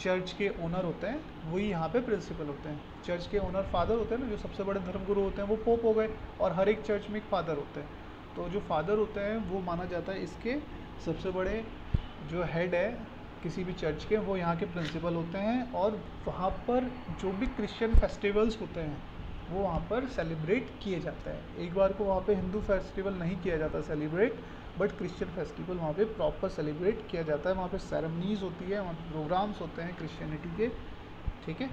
चर्च के ओनर होते हैं, वही यहाँ पे प्रिंसिपल होते हैं। चर्च के ओनर फादर होते हैं ना, जो सबसे बड़े धर्म गुरु होते हैं वो पोप हो गए, और हर एक चर्च में एक फादर होते हैं। तो जो फादर होते हैं वो माना जाता है इसके सबसे बड़े जो हेड है किसी भी चर्च के, वो यहाँ के प्रिंसिपल होते हैं। और वहाँ पर जो भी क्रिश्चियन फेस्टिवल्स होते हैं वो वहाँ पर सेलिब्रेट किए जाते हैं। एक बार को वहाँ पे हिंदू फेस्टिवल नहीं किया जाता सेलिब्रेट, बट क्रिश्चियन फेस्टिवल वहाँ पे प्रॉपर सेलिब्रेट किया जाता है। वहाँ पे सेरेमनीज होती है, वहाँ पे प्रोग्राम्स होते हैं क्रिश्चियनिटी के, ठीक है।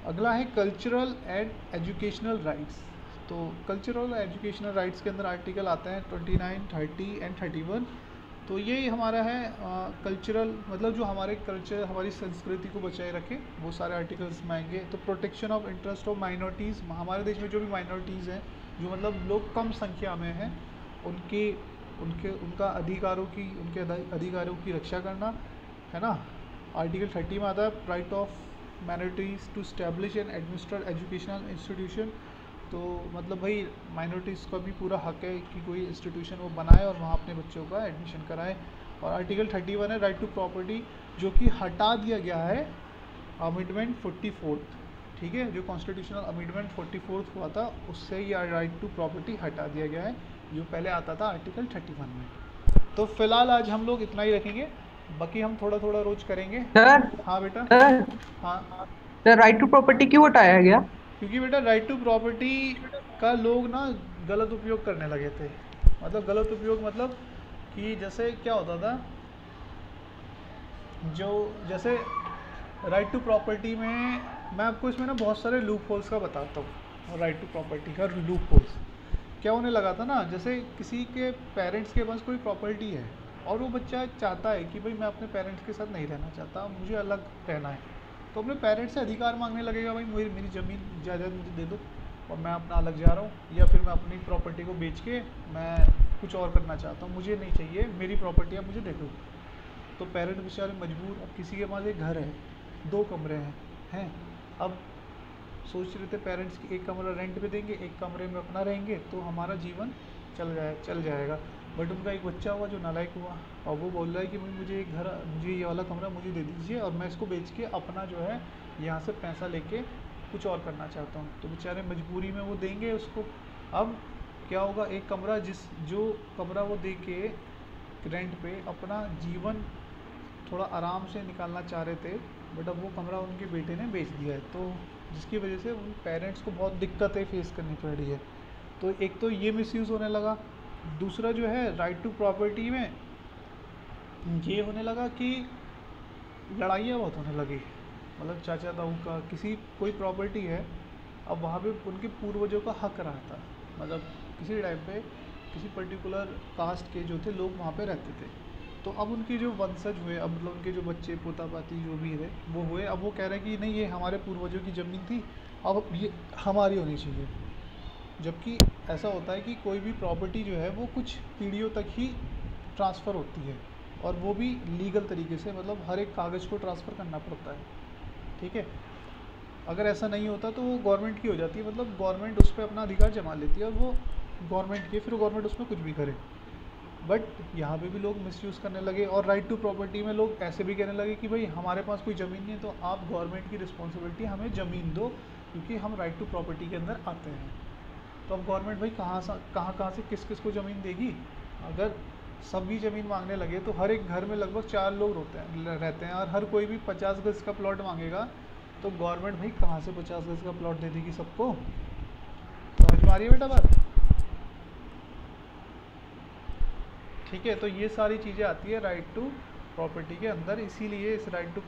अगला है कल्चरल एंड एजुकेशनल राइट्स। तो कल्चरल एजुकेशनल राइट्स के अंदर आर्टिकल आते हैं 29, 30 एंड 31। तो ये हमारा है कल्चरल, मतलब जो हमारे कल्चर हमारी संस्कृति को बचाए रखे, वो सारे आर्टिकल्स में आएंगे। तो protection of interest of minorities, हमारे देश में जो भी माइनॉरिटीज़ हैं, जो मतलब लोग कम संख्या में हैं, उनका उनके अधिकारों की रक्षा करना, है ना। आर्टिकल 30 में आता है right of minorities to establish and administer educational institution. तो मतलब भाई माइनॉरिटीज़ का भी पूरा हक है कि कोई इंस्टीट्यूशन वो बनाए और वहाँ अपने बच्चों का एडमिशन कराए। और आर्टिकल 31 है राइट टू प्रॉपर्टी, जो कि हटा दिया गया है अमेंडमेंट 44, ठीक है। जो कॉन्स्टिट्यूशनल अमेंडमेंट 44 हुआ था उससे ये राइट टू प्रॉपर्टी हटा दिया गया है, जो पहले आता था आर्टिकल 31 में। तो फिलहाल आज हम लोग इतना ही रखेंगे, बाकी हम थोड़ा थोड़ा रोज करेंगे। सर हाँ बेटा। सर हाँ, सर राइट टू प्रॉपर्टी क्यों हटाया गया? क्योंकि बेटा राइट टू प्रॉपर्टी का लोग ना गलत उपयोग करने लगे थे। मतलब गलत उपयोग मतलब कि जैसे क्या होता था, जो जैसे राइट टू प्रॉपर्टी में मैं आपको इसमें ना बहुत सारे लूप होल्स का बताता हूँ। राइट टू प्रॉपर्टी का लूप होल्स क्या होने लगा था ना, जैसे किसी के पेरेंट्स के पास कोई प्रॉपर्टी है और वो बच्चा चाहता है कि भाई मैं अपने पेरेंट्स के साथ नहीं रहना चाहता, मुझे अलग रहना है, तो अपने पेरेंट्स से अधिकार मांगने लगेगा, भाई मेरी ज़मीन जायदाद मुझे दे दो और मैं अपना अलग जा रहा हूँ, या फिर मैं अपनी प्रॉपर्टी को बेच के मैं कुछ और करना चाहता हूँ, मुझे नहीं चाहिए मेरी प्रॉपर्टी, आप मुझे दे दो। तो पेरेंट्स बेचारे मजबूर, अब किसी के पास एक घर है, 2 कमरे हैं, अब सोच रहे थे पेरेंट्स कि एक कमरा रेंट पे देंगे, एक कमरे में अपना रहेंगे तो हमारा जीवन चल जाएगा। बट उनका एक बच्चा हुआ जो नालायक हुआ और वो बोल रहा है कि मुझे एक घर, मुझे ये वाला कमरा मुझे दे दीजिए और मैं इसको बेच के अपना जो है यहाँ से पैसा लेके कुछ और करना चाहता हूँ। तो बेचारे मजबूरी में वो देंगे उसको, अब क्या होगा, एक कमरा जो कमरा वो दे के रेंट पे अपना जीवन थोड़ा आराम से निकालना चाह रहे थे, बट अब वो कमरा उनके बेटे ने बेच दिया है, तो जिसकी वजह से उन पेरेंट्स को बहुत दिक्कतें फेस करनी पड़ रही है। तो एक तो ये मिसयूज़ होने लगा, दूसरा जो है राइट टू प्रॉपर्टी में ये होने लगा कि लड़ाइयाँ बहुत होने लगी। मतलब चाचा ताऊ का किसी कोई प्रॉपर्टी है, अब वहाँ पे उनके पूर्वजों का हक रहा था, मतलब किसी टाइम पे किसी पर्टिकुलर कास्ट के जो थे लोग वहाँ पे रहते थे, तो अब उनके जो वंशज हुए, अब मतलब उनके जो बच्चे पोता पाती जो भी है वो हुए, अब वो कह रहे हैं कि नहीं ये हमारे पूर्वजों की ज़मीन थी, अब ये हमारी होनी चाहिए। जबकि ऐसा होता है कि कोई भी प्रॉपर्टी जो है वो कुछ पीढ़ियों तक ही ट्रांसफ़र होती है, और वो भी लीगल तरीके से, मतलब हर एक कागज़ को ट्रांसफ़र करना पड़ता है, ठीक है। अगर ऐसा नहीं होता तो वो गवर्नमेंट की हो जाती है, मतलब गवर्नमेंट उस पर अपना अधिकार जमा लेती है, और वो गवर्नमेंट की, फिर गवर्नमेंट उसमें कुछ भी करे। बट यहाँ पे भी लोग मिसयूज़ करने लगे, और राइट टू प्रॉपर्टी में लोग ऐसे भी कहने लगे कि भाई हमारे पास कोई ज़मीन नहीं है, तो आप गवर्नमेंट की रिस्पॉन्सिबिलिटी हमें ज़मीन दो, क्योंकि हम राइट टू प्रॉपर्टी के अंदर आते हैं। तो अब गवर्नमेंट भाई कहाँ से किस किस को ज़मीन देगी? अगर सभी ज़मीन मांगने लगे तो हर एक घर में लगभग 4 लोग रहते हैं, और हर कोई भी 50 गज़ का प्लॉट मांगेगा, तो गवर्नमेंट भाई कहाँ से 50 गज़ का प्लॉट दे देगी सबको? समझ में आ रही है बेटा बात? ठीक है, तो ये सारी चीज़ें आती है राइट टू प्रॉपर्टी के अंदर, इसीलिए इस राइट टू